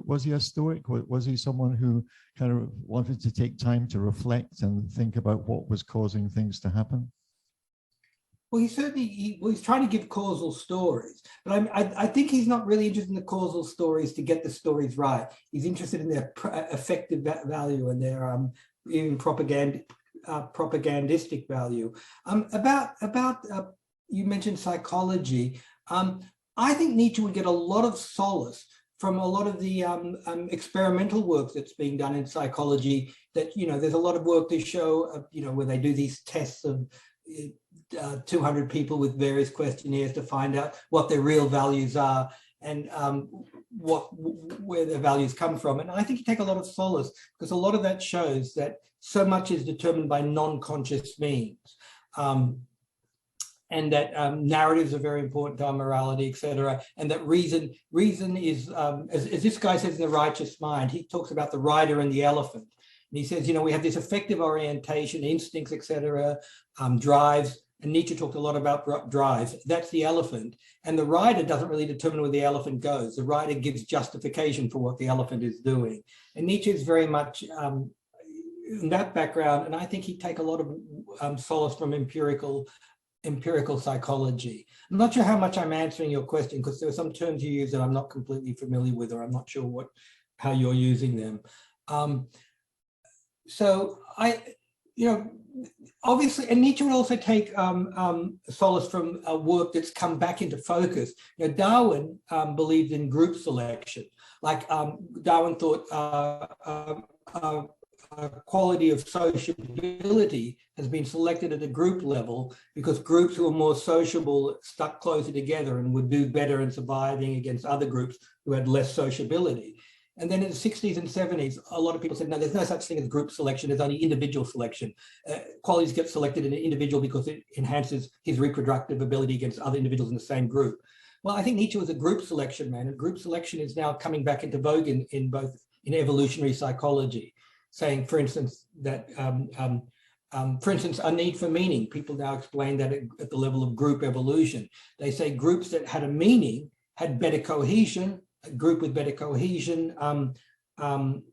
was he a Stoic? Was he someone who kind of wanted to take time to reflect and think about what was causing things to happen? Well, he's trying to give causal stories, but I think he's not really interested in the causal stories to get the stories right. He's interested in their effective value and their even propagandistic value. You mentioned psychology. I think Nietzsche would get a lot of solace from a lot of the experimental work that's being done in psychology. That, you know, there's a lot of work to show, you know, where they do these tests of 200 people with various questionnaires to find out what their real values are and where their values come from. And I think you take a lot of solace because a lot of that shows that so much is determined by non-conscious means, and that narratives are very important to our morality, etc. And that reason is, as this guy says in The Righteous Mind, he talks about the rider and the elephant. And he says, you know, we have this affective orientation, instincts, etc., drives. And Nietzsche talked a lot about drives. That's the elephant. And the rider doesn't really determine where the elephant goes. The rider gives justification for what the elephant is doing. And Nietzsche is very much in that background. And I think he'd take a lot of solace from empirical psychology. I'm not sure how much I'm answering your question because there are some terms you use that I'm not completely familiar with, or I'm not sure how you're using them. So you know, obviously, and Nietzsche would also take solace from work that's come back into focus. You know, Darwin believed in group selection. Like Darwin thought quality of sociability has been selected at a group level because groups who are more sociable stuck closer together and would do better in surviving against other groups who had less sociability. And then in the 60s and 70s, a lot of people said, no, there's no such thing as group selection. There's only individual selection. Qualities get selected in an individual because it enhances his reproductive ability against other individuals in the same group. Well, I think Nietzsche was a group selection man, and group selection is now coming back into vogue in evolutionary psychology, saying, for instance, that, for instance, a need for meaning. People now explain that at the level of group evolution. They say groups that had a meaning had better cohesion. A group with better cohesion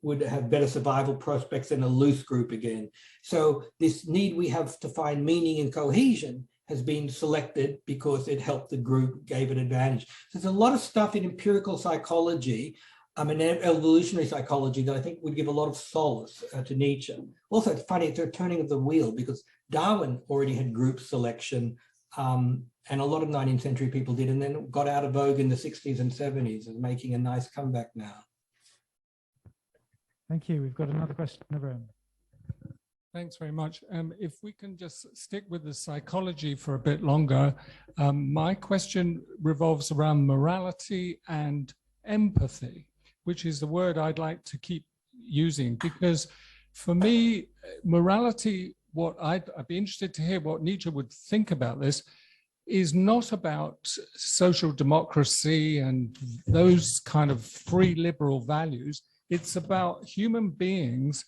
would have better survival prospects than a loose group again. So this need we have to find meaning and cohesion has been selected because it helped the group, gave it advantage. So there's a lot of stuff in empirical psychology, and evolutionary psychology that I think would give a lot of solace to Nietzsche. Also, it's funny, it's a turning of the wheel because Darwin already had group selection, and a lot of 19th century people did, and then got out of vogue in the 60s and 70s and making a nice comeback now. Thank you. We've got another question in the room. Thanks very much. If we can just stick with the psychology for a bit longer, my question revolves around morality and empathy, which is the word I'd like to keep using, because for me, morality, I'd be interested to hear what Nietzsche would think about this, is not about social democracy and those kind of free liberal values. It's about human beings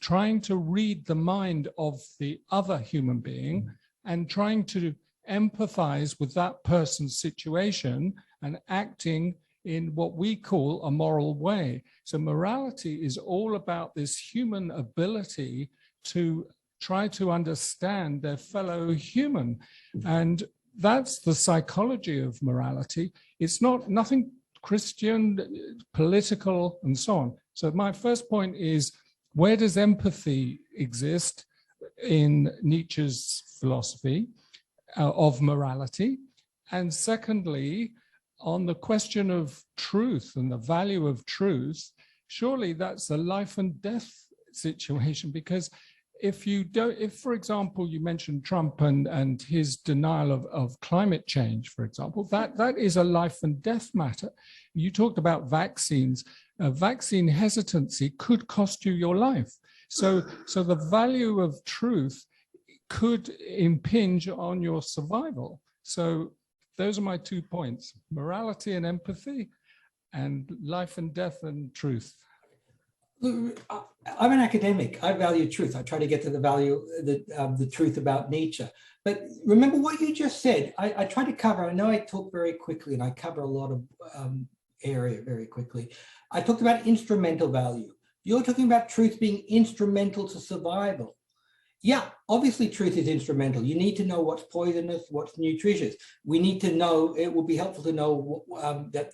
trying to read the mind of the other human being and trying to empathize with that person's situation and acting in what we call a moral way. So morality is all about this human ability to try to understand their fellow human. And that's the psychology of morality. It's nothing Christian, political, and so on. So my first point is, where does empathy exist in Nietzsche's philosophy of morality? And secondly, on the question of truth and the value of truth, surely that's a life and death situation, because if, for example, you mentioned Trump and his denial of climate change, for example, that is a life and death matter. You talked about vaccines. Vaccine hesitancy could cost you your life. So the value of truth could impinge on your survival. So those are my 2 points: morality and empathy, and life and death and truth. I'm an academic. I value truth. I try to get to the value, the truth about Nietzsche. But remember what you just said. I try to cover, I know I talk very quickly and I cover a lot of area very quickly. I talked about instrumental value. You're talking about truth being instrumental to survival. Yeah, obviously truth is instrumental. You need to know what's poisonous, what's nutritious. We need to know, it will be helpful to know that,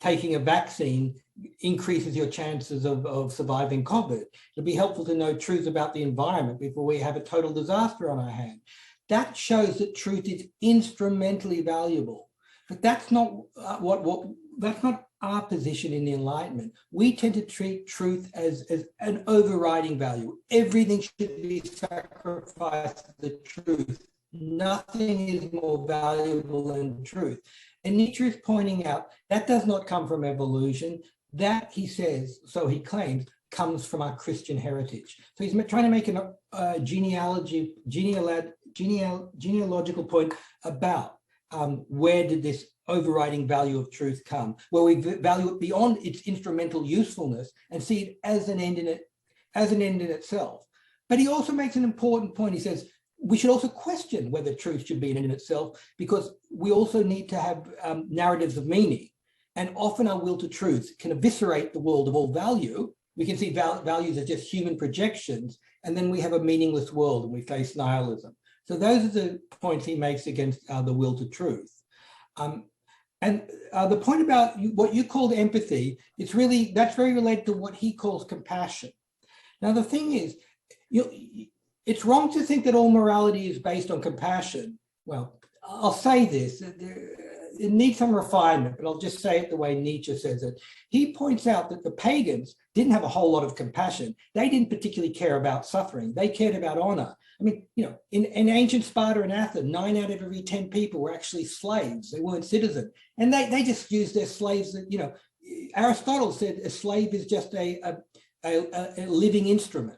taking a vaccine increases your chances of surviving COVID. It'll be helpful to know truth about the environment before we have a total disaster on our hand. That shows that truth is instrumentally valuable. But that's not that's not our position in the Enlightenment. We tend to treat truth as an overriding value. Everything should be sacrificed to the truth. Nothing is more valuable than truth. And Nietzsche is pointing out that does not come from evolution. That, he says, so he claims, comes from our Christian heritage. So he's trying to make a genealogical point about where did this overriding value of truth come, where we value it beyond its instrumental usefulness and see it as an end in itself. But he also makes an important point. He says, we should also question whether truth should be an end in itself, because we also need to have narratives of meaning. And often our will to truth can eviscerate the world of all value. We can see values as just human projections, and then we have a meaningless world and we face nihilism. So those are the points he makes against the will to truth. And the point about what you called empathy, that's very related to what he calls compassion. Now, the thing is, it's wrong to think that all morality is based on compassion. Well, I'll say this, it needs some refinement, but I'll just say it the way Nietzsche says it. He points out that the pagans didn't have a whole lot of compassion. They didn't particularly care about suffering. They cared about honor. I mean, in ancient Sparta and Athens, 9 out of every 10 people were actually slaves. They weren't citizens. And they just used their slaves. Aristotle said a slave is just a living instrument.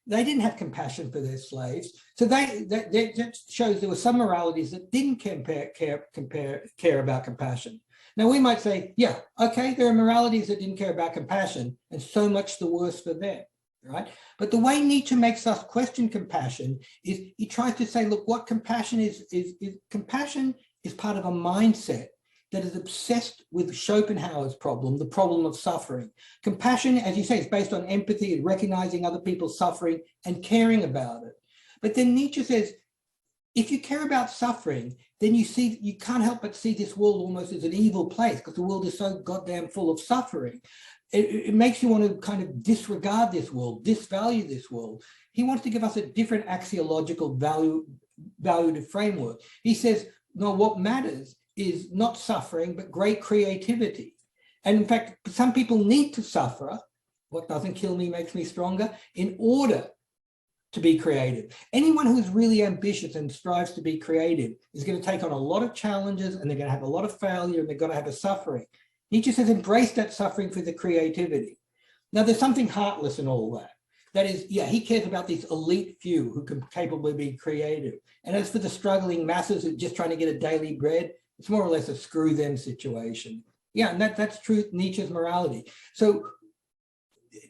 They didn't have compassion for their slaves. So that shows there were some moralities that didn't care about compassion. Now we might say, yeah, okay, there are moralities that didn't care about compassion, and so much the worse for them, right? But the way Nietzsche makes us question compassion is he tries to say, look, what compassion is compassion is part of a mindset that is obsessed with Schopenhauer's problem, the problem of suffering. Compassion, as you say, is based on empathy and recognizing other people's suffering and caring about it. But then Nietzsche says, if you care about suffering, then you can't help but see this world almost as an evil place, because the world is so goddamn full of suffering. It makes you want to kind of disregard this world, disvalue this world. He wants to give us a different axiological value framework. He says, no, what matters is not suffering, but great creativity. And in fact, some people need to suffer. What doesn't kill me makes me stronger, in order to be creative. Anyone who's really ambitious and strives to be creative is going to take on a lot of challenges, and they're going to have a lot of failure, and they're going to have a suffering. Nietzsche says, embrace that suffering for the creativity. Now, there's something heartless in all that. That is, yeah, he cares about these elite few who can capably be creative. And as for the struggling masses who are just trying to get a daily bread, it's more or less a screw them situation. Yeah, and that's true, Nietzsche's morality. So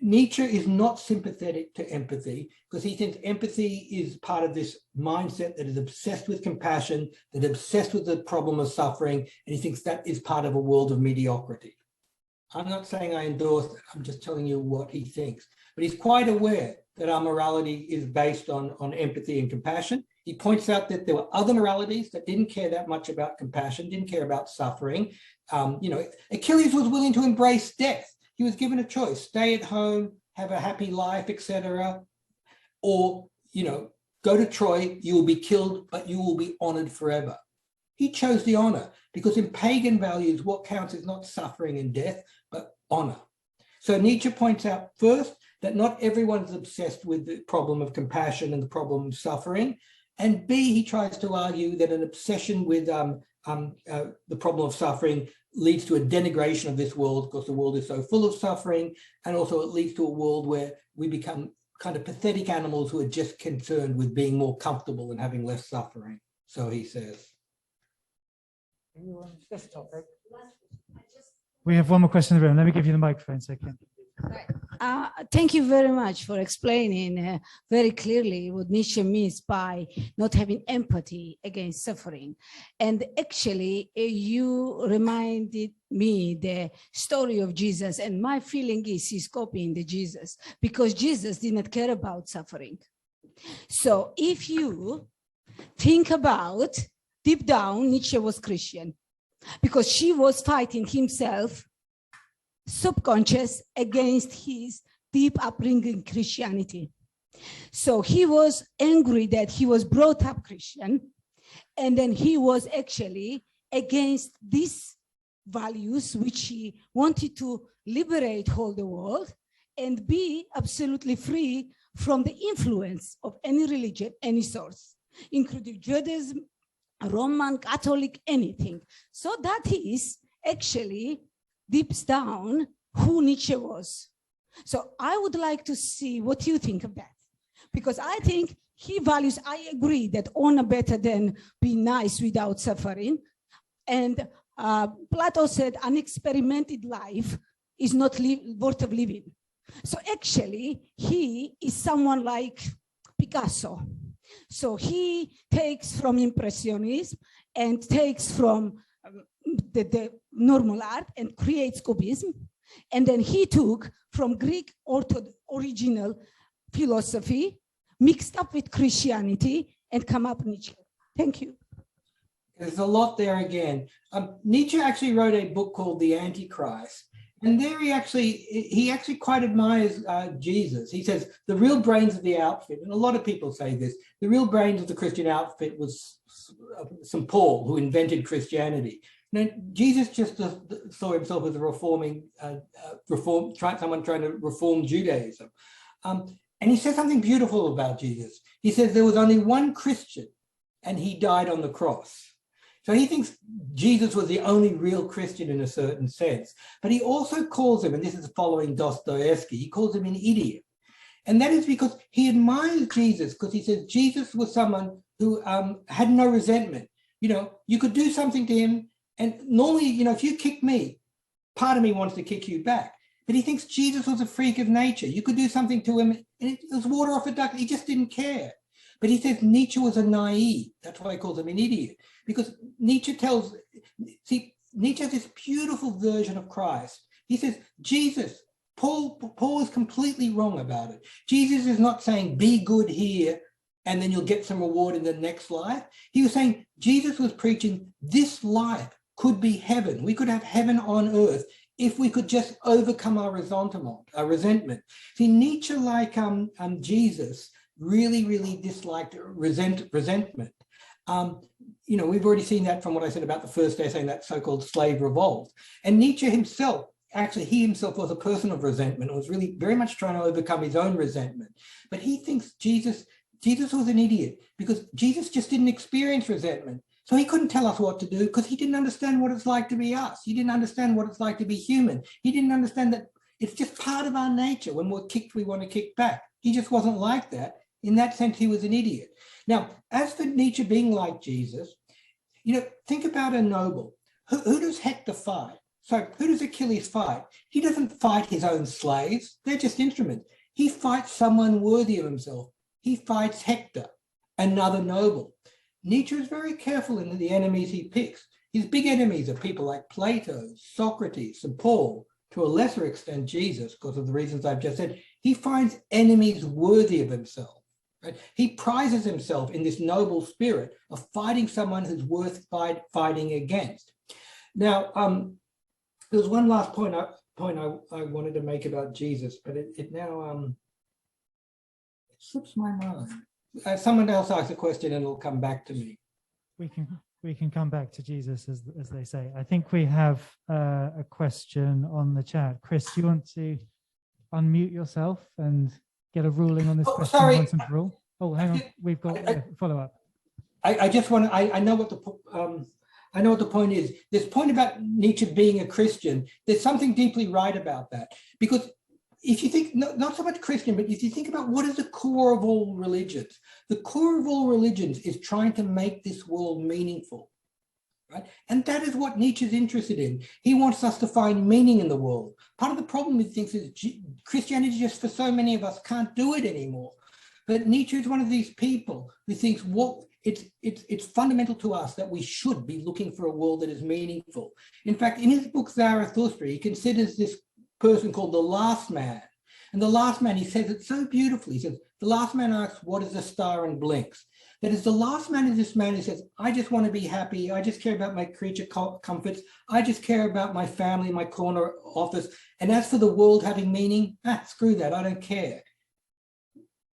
Nietzsche is not sympathetic to empathy because he thinks empathy is part of this mindset that is obsessed with compassion, that is obsessed with the problem of suffering, and he thinks that is part of a world of mediocrity. I'm not saying I endorse that, I'm just telling you what he thinks. But he's quite aware that our morality is based on empathy and compassion. He points out that there were other moralities that didn't care that much about compassion, didn't care about suffering. Achilles was willing to embrace death. He was given a choice, stay at home, have a happy life, etc. Or, go to Troy, you will be killed, but you will be honored forever. He chose the honor because in pagan values, what counts is not suffering and death, but honor. So Nietzsche points out first that not everyone's obsessed with the problem of compassion and the problem of suffering. And B, he tries to argue that an obsession with the problem of suffering leads to a denigration of this world because the world is so full of suffering. And also it leads to a world where we become kind of pathetic animals who are just concerned with being more comfortable and having less suffering. So he says. This topic. We have one more question in the room. Let me give you the microphone so I can. Thank you very much for explaining very clearly what Nietzsche means by not having empathy against suffering. And actually, you reminded me the story of Jesus, and my feeling is he's copying the Jesus because Jesus did not care about suffering. So if you think about deep down, Nietzsche was Christian because she was fighting himself subconscious against his deep upbringing Christianity. So he was angry that he was brought up Christian, and then he was actually against these values which he wanted to liberate all the world and be absolutely free from the influence of any religion, any source, including Judaism, Roman, Catholic, anything. So that is actually deep down who Nietzsche was. So I would like to see what you think of that. Because I think he values, I agree that honor better than be nice without suffering. And Plato said unexperimented life is not worth of living. So actually he is someone like Picasso. So he takes from Impressionism and takes from the normal art and creates Cubism. And then he took from Greek original philosophy, mixed up with Christianity, and come up Nietzsche. Thank you. There's a lot there again. Nietzsche actually wrote a book called The Antichrist. And there he actually quite admires Jesus. He says the real brains of the outfit, and a lot of people say this, the real brains of the Christian outfit was St. Paul, who invented Christianity. Now, Jesus just saw himself as a someone trying to reform Judaism. And he says something beautiful about Jesus. He says there was only one Christian and he died on the cross. So he thinks Jesus was the only real Christian in a certain sense. But he also calls him, and this is following Dostoevsky, he calls him an idiot. And that is because he admires Jesus, because he says Jesus was someone who had no resentment. You could do something to him, and normally, if you kick me, part of me wants to kick you back. But he thinks Jesus was a freak of nature. You could do something to him, and it was water off a duck. He just didn't care. But he says Nietzsche was a naive. That's why he calls him an idiot. Because Nietzsche has this beautiful version of Christ. He says, Jesus, Paul is completely wrong about it. Jesus is not saying, be good here, and then you'll get some reward in the next life. He was saying, Jesus was preaching this life could be heaven. We could have heaven on earth if we could just overcome our resentment. See, Nietzsche, like Jesus, really disliked resentment. We've already seen that from what I said about the first essay in that so-called slave revolt. And Nietzsche himself, he himself was a person of resentment, was really very much trying to overcome his own resentment. But he thinks Jesus was an idiot because Jesus just didn't experience resentment. So he couldn't tell us what to do because he didn't understand what it's like to be us. He didn't understand what it's like to be human. He didn't understand that it's just part of our nature. When we're kicked, we want to kick back. He just wasn't like that. In that sense, he was an idiot. Now, as for Nietzsche being like Jesus, think about a noble. Who does Hector fight? So who does Achilles fight? He doesn't fight his own slaves. They're just instruments. He fights someone worthy of himself. He fights Hector, another noble. Nietzsche is very careful in the enemies he picks. His big enemies are people like Plato, Socrates, and Paul, to a lesser extent Jesus, because of the reasons I've just said. He finds enemies worthy of himself. Right? He prizes himself in this noble spirit of fighting someone who's worth fighting against. Now, there was one last point I wanted to make about Jesus, but it now it slips my mind. Someone else asked a question and it'll come back to me. We can come back to Jesus, as they say. I think we have a question on the chat. Chris, do you want to unmute yourself and get a ruling on this question once and for all? Oh, hang on, we've got a follow-up. I just want to, I know what the point is. This point about Nietzsche being a Christian, there's something deeply right about that. Because if you think, not so much Christian, but if you think about what is the core of all religions, the core of all religions is trying to make this world meaningful, right? And that is what Nietzsche is interested in. He wants us to find meaning in the world. Part of the problem with things is Christianity just for so many of us can't do it anymore. But Nietzsche is one of these people who thinks it's fundamental to us that we should be looking for a world that is meaningful. In fact, in his book Zarathustra, he considers this person called the last man. And the last man, he says it so beautifully. He says, the last man asks, what is a star, and blinks. That is, the last man is this man who says, I just want to be happy. I just care about my creature comforts. I just care about my family, my corner office. And as for the world having meaning, screw that, I don't care.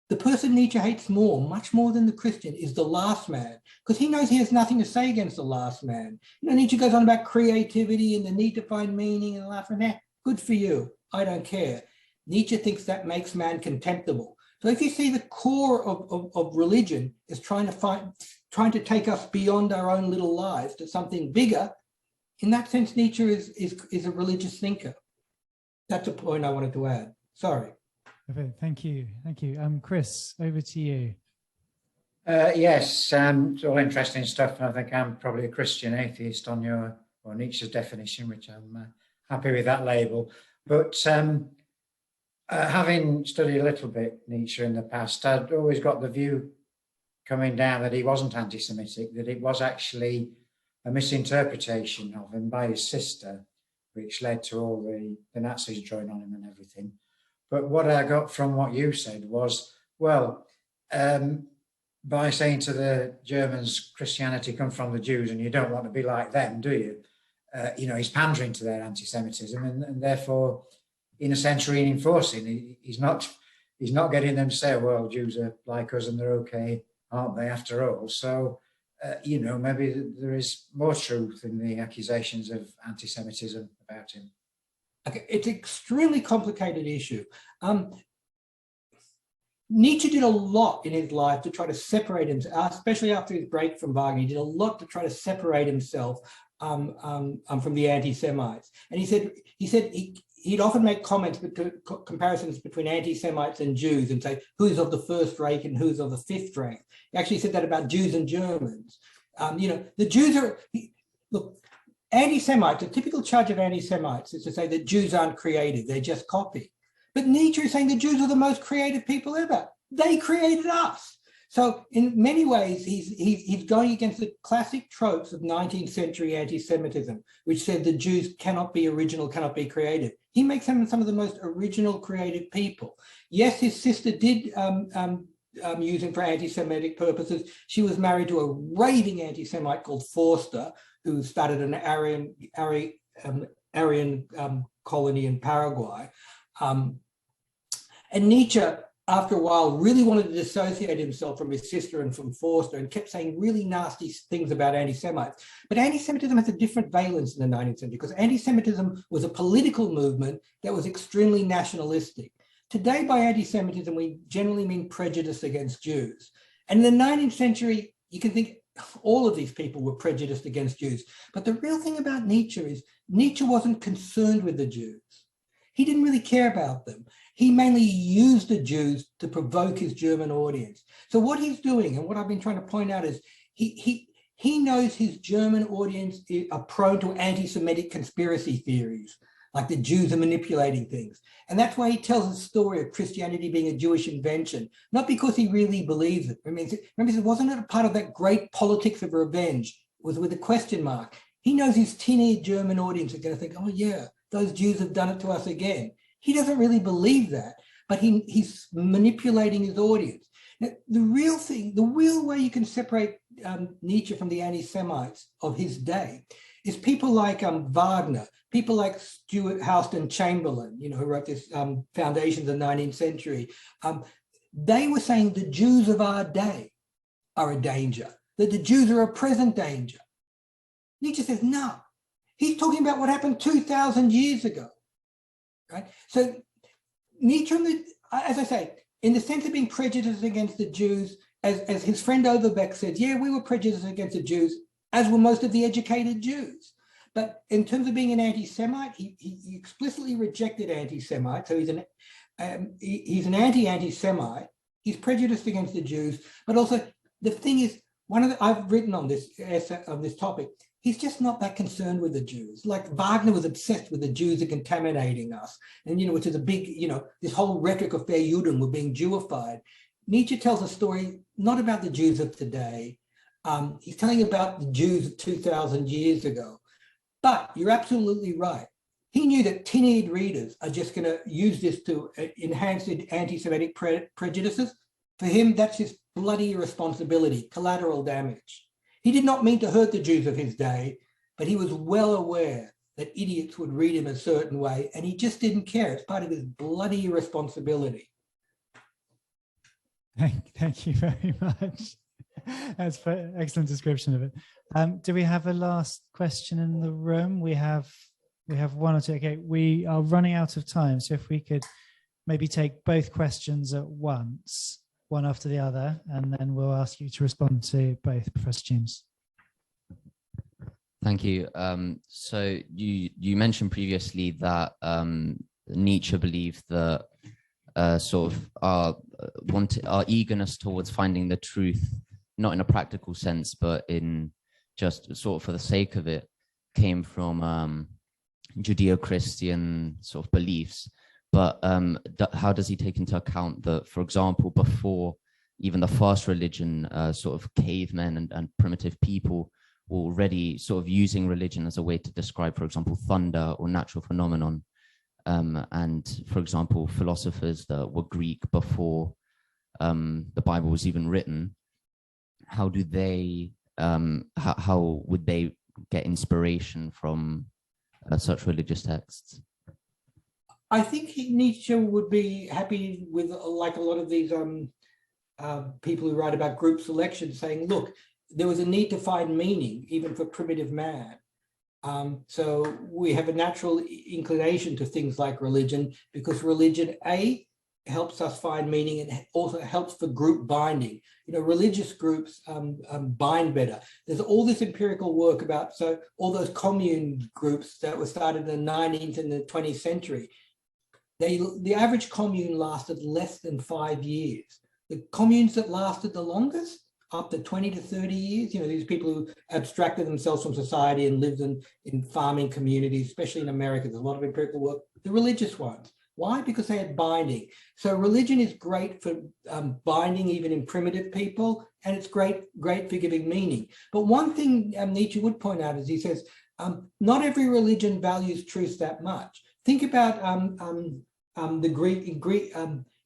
The person Nietzsche hates much more than the Christian, is the last man, because he knows he has nothing to say against the last man. You know, Nietzsche goes on about creativity and the need to find meaning, and the last man, good for you, I don't care. Nietzsche thinks that makes man contemptible. So if you see the core of religion is trying to take us beyond our own little lives to something bigger, in that sense, Nietzsche is a religious thinker. That's a point I wanted to add. Sorry. Okay, thank you. Thank you. Chris, over to you. Yes, it's all interesting stuff. And I think I'm probably a Christian atheist on your, or Nietzsche's definition, which I'm happy with that label. But having studied a little bit Nietzsche in the past, I'd always got the view coming down that he wasn't anti-Semitic, that it was actually a misinterpretation of him by his sister, which led to all the Nazis drawing on him and everything. But what I got from what you said was, well, by saying to the Germans, Christianity comes from the Jews and you don't want to be like them, do you? You know, he's pandering to their anti-Semitism and therefore, in a sense, reinforcing. He's not getting them to say, well, Jews are like us and they're okay, aren't they, after all? So, you know, maybe there is more truth in the accusations of anti-Semitism about him. Okay, it's an extremely complicated issue. Nietzsche did a lot in his life to try to separate himself, especially after his break from Wagner. He did a lot to try to separate himself from the anti-Semites. And he said he'd often make comparisons between anti-Semites and Jews and say, who's of the first rank and who's of the fifth rank. He actually said that about Jews and Germans. You know, the Jews are, look, anti-Semites, a typical charge of anti-Semites is to say that Jews aren't creative, they're just copy. But Nietzsche is saying the Jews are the most creative people ever. They created us. So in many ways, he's going against the classic tropes of 19th century anti-Semitism, which said the Jews cannot be original, cannot be creative. He makes them some of the most original, creative people. Yes, his sister did use him for anti-Semitic purposes. She was married to a raving anti-Semite called Forster, who started an Aryan colony in Paraguay. And Nietzsche, after a while, really wanted to dissociate himself from his sister and from Forster and kept saying really nasty things about anti-Semites. But anti-Semitism has a different valence in the 19th century because anti-Semitism was a political movement that was extremely nationalistic. Today, by anti-Semitism, we generally mean prejudice against Jews. And in the 19th century, you can think all of these people were prejudiced against Jews. But the real thing about Nietzsche is Nietzsche wasn't concerned with the Jews. He didn't really care about them. He mainly used the Jews to provoke his German audience. So what he's doing, and what I've been trying to point out, is he He knows his German audience are prone to anti-Semitic conspiracy theories, like the Jews are manipulating things. And that's why he tells the story of Christianity being a Jewish invention, not because he really believes it. I mean, remember, wasn't it a part of that great politics of revenge? It was with a question mark. He knows his teenage German audience are going to think, oh yeah, those Jews have done it to us again. He doesn't really believe that, but he's manipulating his audience. Now, the real way you can separate Nietzsche from the anti-Semites of his day is people like Wagner, people like Stuart Houston Chamberlain, who wrote this Foundations of the 19th Century. They were saying the Jews of our day are a danger, that the Jews are a present danger. Nietzsche says, no, he's talking about what happened 2,000 years ago, right? So Nietzsche, as I say, in the sense of being prejudiced against the Jews, as his friend Overbeck said, yeah, we were prejudiced against the Jews, as were most of the educated Jews. But in terms of being an anti-Semite, he explicitly rejected anti-Semite. So he's an anti-Semite. He's prejudiced against the Jews, but also the thing is, I've written on this topic. He's just not that concerned with the Jews. Like Wagner was obsessed with the Jews are contaminating us. And, which is a big, this whole rhetoric of failure, we're being Jewified. Nietzsche tells a story not about the Jews of today. He's telling about the Jews of 2,000 years ago. But you're absolutely right. He knew that tin-eared readers are just going to use this to enhance anti-Semitic prejudices. For him, that's his bloody irresponsibility, collateral damage. He did not mean to hurt the Jews of his day, but he was well aware that idiots would read him a certain way, and he just didn't care. It's part of his bloody irresponsibility. Thank you very much. That's an excellent description of it. Do we have a last question in the room? We have one or two. Okay, we are running out of time, so if we could maybe take both questions at once, one after the other, and then we'll ask you to respond to both, Professor James. Thank you. So you mentioned previously that Nietzsche believed that sort of our eagerness towards finding the truth, not in a practical sense, but in just sort of for the sake of it, came from Judeo-Christian sort of beliefs. But how does he take into account that, for example, before even the first religion, sort of cavemen and primitive people were already sort of using religion as a way to describe, for example, thunder or natural phenomenon. And, for example, philosophers that were Greek before the Bible was even written, how do they, how would they get inspiration from such religious texts? I think Nietzsche would be happy with, like a lot of these people who write about group selection, saying, look, there was a need to find meaning, even for primitive man. So we have a natural inclination to things like religion, because religion, A, helps us find meaning, and also helps for group binding. Religious groups bind better. There's all this empirical work about, so all those commune groups that were started in the 19th and the 20th century, the average commune lasted less than 5 years. The communes that lasted the longest, up to 20 to 30 years, these people who abstracted themselves from society and lived in farming communities, especially in America, there's a lot of empirical work, the religious ones. Why? Because they had binding. So religion is great for binding even in primitive people, and it's great for giving meaning. But one thing Nietzsche would point out is he says, not every religion values truth that much. Think about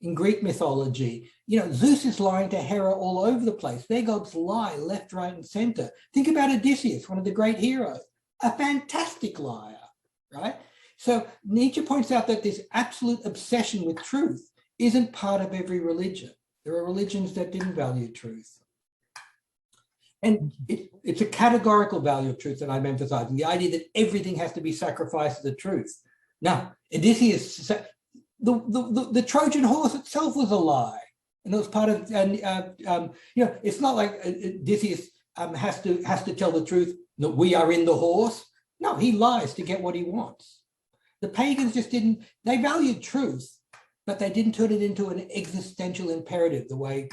in Greek mythology, Zeus is lying to Hera all over the place. Their gods lie left, right, and center. Think about Odysseus, one of the great heroes, a fantastic liar, right? So Nietzsche points out that this absolute obsession with truth isn't part of every religion. There are religions that didn't value truth. And it's a categorical value of truth that I'm emphasizing, the idea that everything has to be sacrificed to the truth. Now, Odysseus, the Trojan horse itself was a lie. And it was part of, it's not like Odysseus has to tell the truth that we are in the horse. No, he lies to get what he wants. The pagans just didn't, they valued truth, but they didn't turn it into an existential imperative the way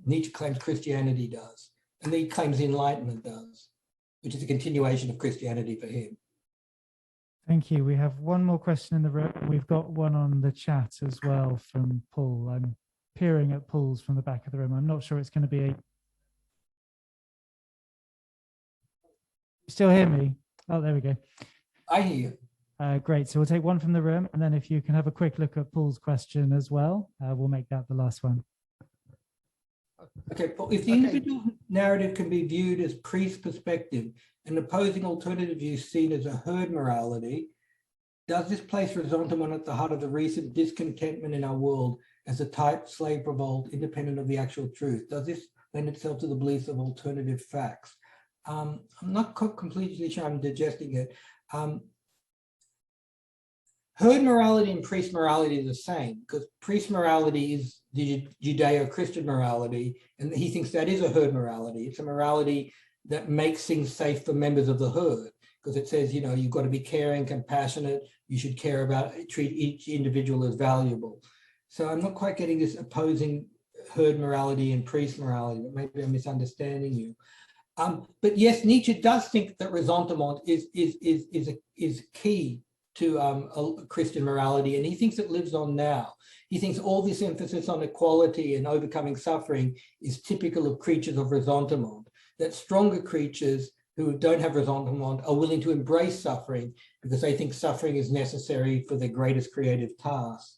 Nietzsche claims Christianity does. And he claims the Enlightenment does, which is a continuation of Christianity for him. Thank you. We have one more question in the room. We've got one on the chat as well from Paul. I'm peering at Paul's from the back of the room. I'm not sure it's going to be a... Still hear me? Oh, there we go. I hear you. Great. So we'll take one from the room, and then if you can have a quick look at Paul's question as well, we'll make that the last one. Okay, Paul, if the individual narrative can be viewed as priest perspective and opposing alternative views seen as a herd morality, does this place resentment at the heart of the recent discontentment in our world as a type slave revolt independent of the actual truth? Does this lend itself to the beliefs of alternative facts? I'm not completely sure I'm digesting it. Herd morality and priest morality are the same, because priest morality is the Judeo-Christian morality, and he thinks that is a herd morality. It's a morality that makes things safe for members of the herd, because it says, you know, you've got to be caring, compassionate, you should care about, treat each individual as valuable. So I'm not quite getting this opposing herd morality and priest morality, but maybe I'm misunderstanding you. But yes, Nietzsche does think that resentment is key to a Christian morality, and he thinks it lives on now. He thinks all this emphasis on equality and overcoming suffering is typical of creatures of resentment, that stronger creatures who don't have resentment are willing to embrace suffering because they think suffering is necessary for their greatest creative tasks.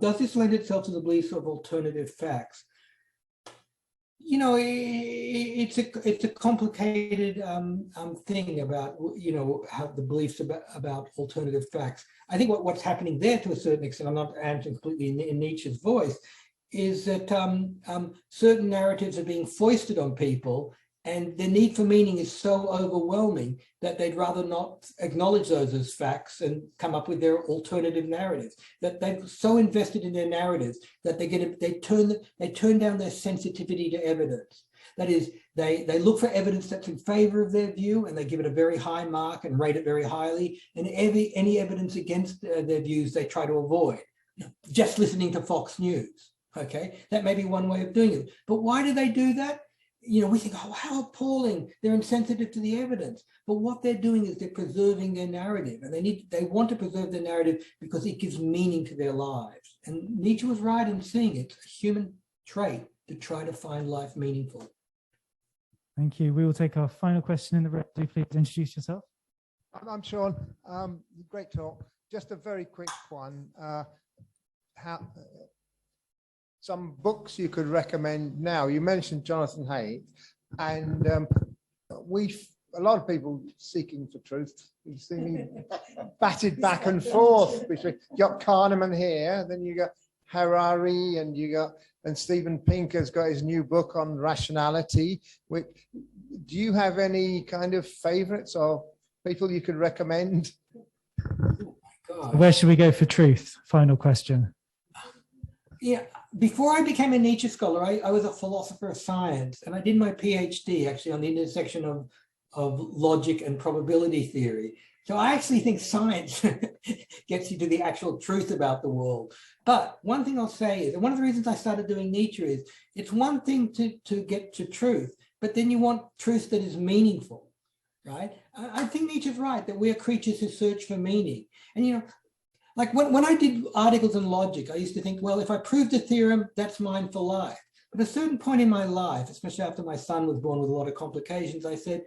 Does this lend itself to the beliefs of alternative facts? You know, it's a complicated thing about, you know, how the beliefs about alternative facts. I think what's happening there to a certain extent, I'm not answering completely in Nietzsche's voice, is that certain narratives are being foisted on people, and the need for meaning is so overwhelming that they'd rather not acknowledge those as facts and come up with their alternative narratives. That they're so invested in their narratives that they turn down their sensitivity to evidence. That is, they look for evidence that's in favor of their view, and they give it a very high mark and rate it very highly. And any evidence against their views they try to avoid. Just listening to Fox News. Okay, that may be one way of doing it. But why do they do that? You know, we think, oh, how appalling, they're insensitive to the evidence. But what they're doing is they're preserving their narrative, and they want to preserve their narrative because it gives meaning to their lives. And Nietzsche was right in saying it's a human trait to try to find life meaningful. Thank you. We will take our final question in the room. Do please introduce yourself. I'm Sean. Great talk. Just a very quick one. Some books you could recommend now. You mentioned Jonathan Haidt, and a lot of people seeking for truth. You've seen me batted back and forth between, you got Kahneman here, then you got Harari, and Steven Pinker's got his new book on rationality. Do you have any kind of favorites or people you could recommend? Where should we go for truth? Final question. Yeah, before I became a Nietzsche scholar, I was a philosopher of science, and I did my PhD actually on the intersection of logic and probability theory. So I actually think science gets you to the actual truth about the world. But one thing I'll say is, and one of the reasons I started doing Nietzsche is, it's one thing to get to truth, but then you want truth that is meaningful, right? I think Nietzsche's right, that we are creatures who search for meaning. And, you know, like when I did articles in logic, I used to think, well, if I proved a theorem, that's mine for life. But at a certain point in my life, especially after my son was born with a lot of complications, I said,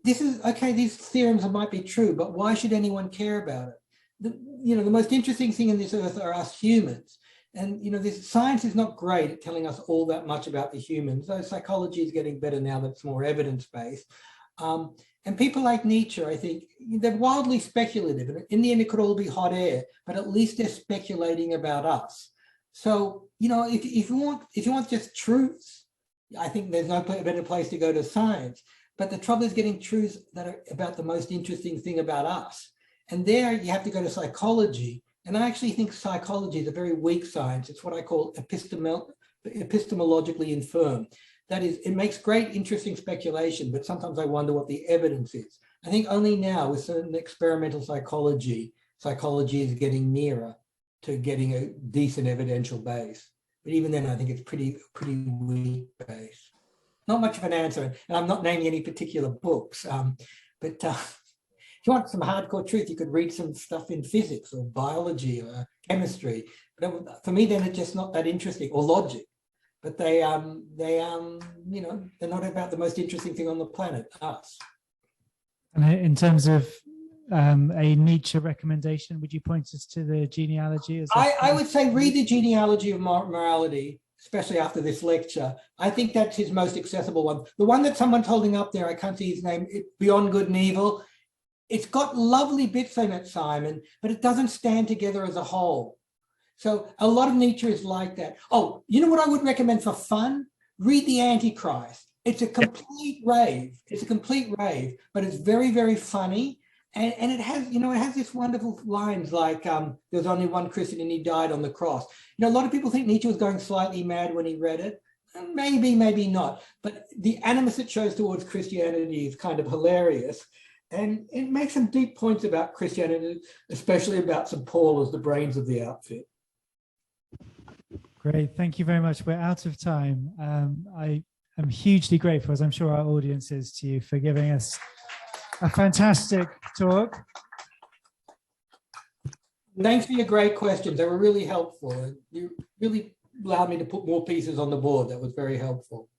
this is, okay, these theorems might be true, but why should anyone care about it? The most interesting thing in this earth are us humans. And, you know, this science is not great at telling us all that much about the humans, though psychology is getting better now that it's more evidence-based. And people like Nietzsche, I think, they're wildly speculative. And in the end, it could all be hot air, but at least they're speculating about us. So, you know, if you want just truths, I think there's no better place to go to science. But the trouble is getting truths that are about the most interesting thing about us. And there you have to go to psychology. And I actually think psychology is a very weak science. It's what I call epistemologically infirm. That is, it makes great, interesting speculation, but sometimes I wonder what the evidence is. I think only now with certain experimental psychology is getting nearer to getting a decent evidential base. But even then, I think it's pretty weak base. not much of an answer, and I'm not naming any particular books. But if you want some hardcore truth, you could read some stuff in physics or biology or chemistry. But for me, then it's just not that interesting, or logic. But they're not about the most interesting thing on the planet, us. And in terms of a Nietzsche recommendation, would you point us to the genealogy? I would say read the Genealogy of Morality, especially after this lecture. I think that's his most accessible one. The one that someone's holding up there, I can't see his name, Beyond Good and Evil. It's got lovely bits in it, Simon, but it doesn't stand together as a whole. So a lot of Nietzsche is like that. Oh, you know what I would recommend for fun? Read The Antichrist. It's a complete rave. It's a complete rave, but it's very, very funny. And it has, it has this wonderful lines like, there's only one Christian and he died on the cross. A lot of people think Nietzsche was going slightly mad when he read it. Maybe, maybe not. But the animus it shows towards Christianity is kind of hilarious. And it makes some deep points about Christianity, especially about St. Paul as the brains of the outfit. Great, thank you very much. We're out of time. I am hugely grateful, as I'm sure our audience is, to you for giving us a fantastic talk. Thanks for your great questions. They were really helpful. You really allowed me to put more pieces on the board. That was very helpful.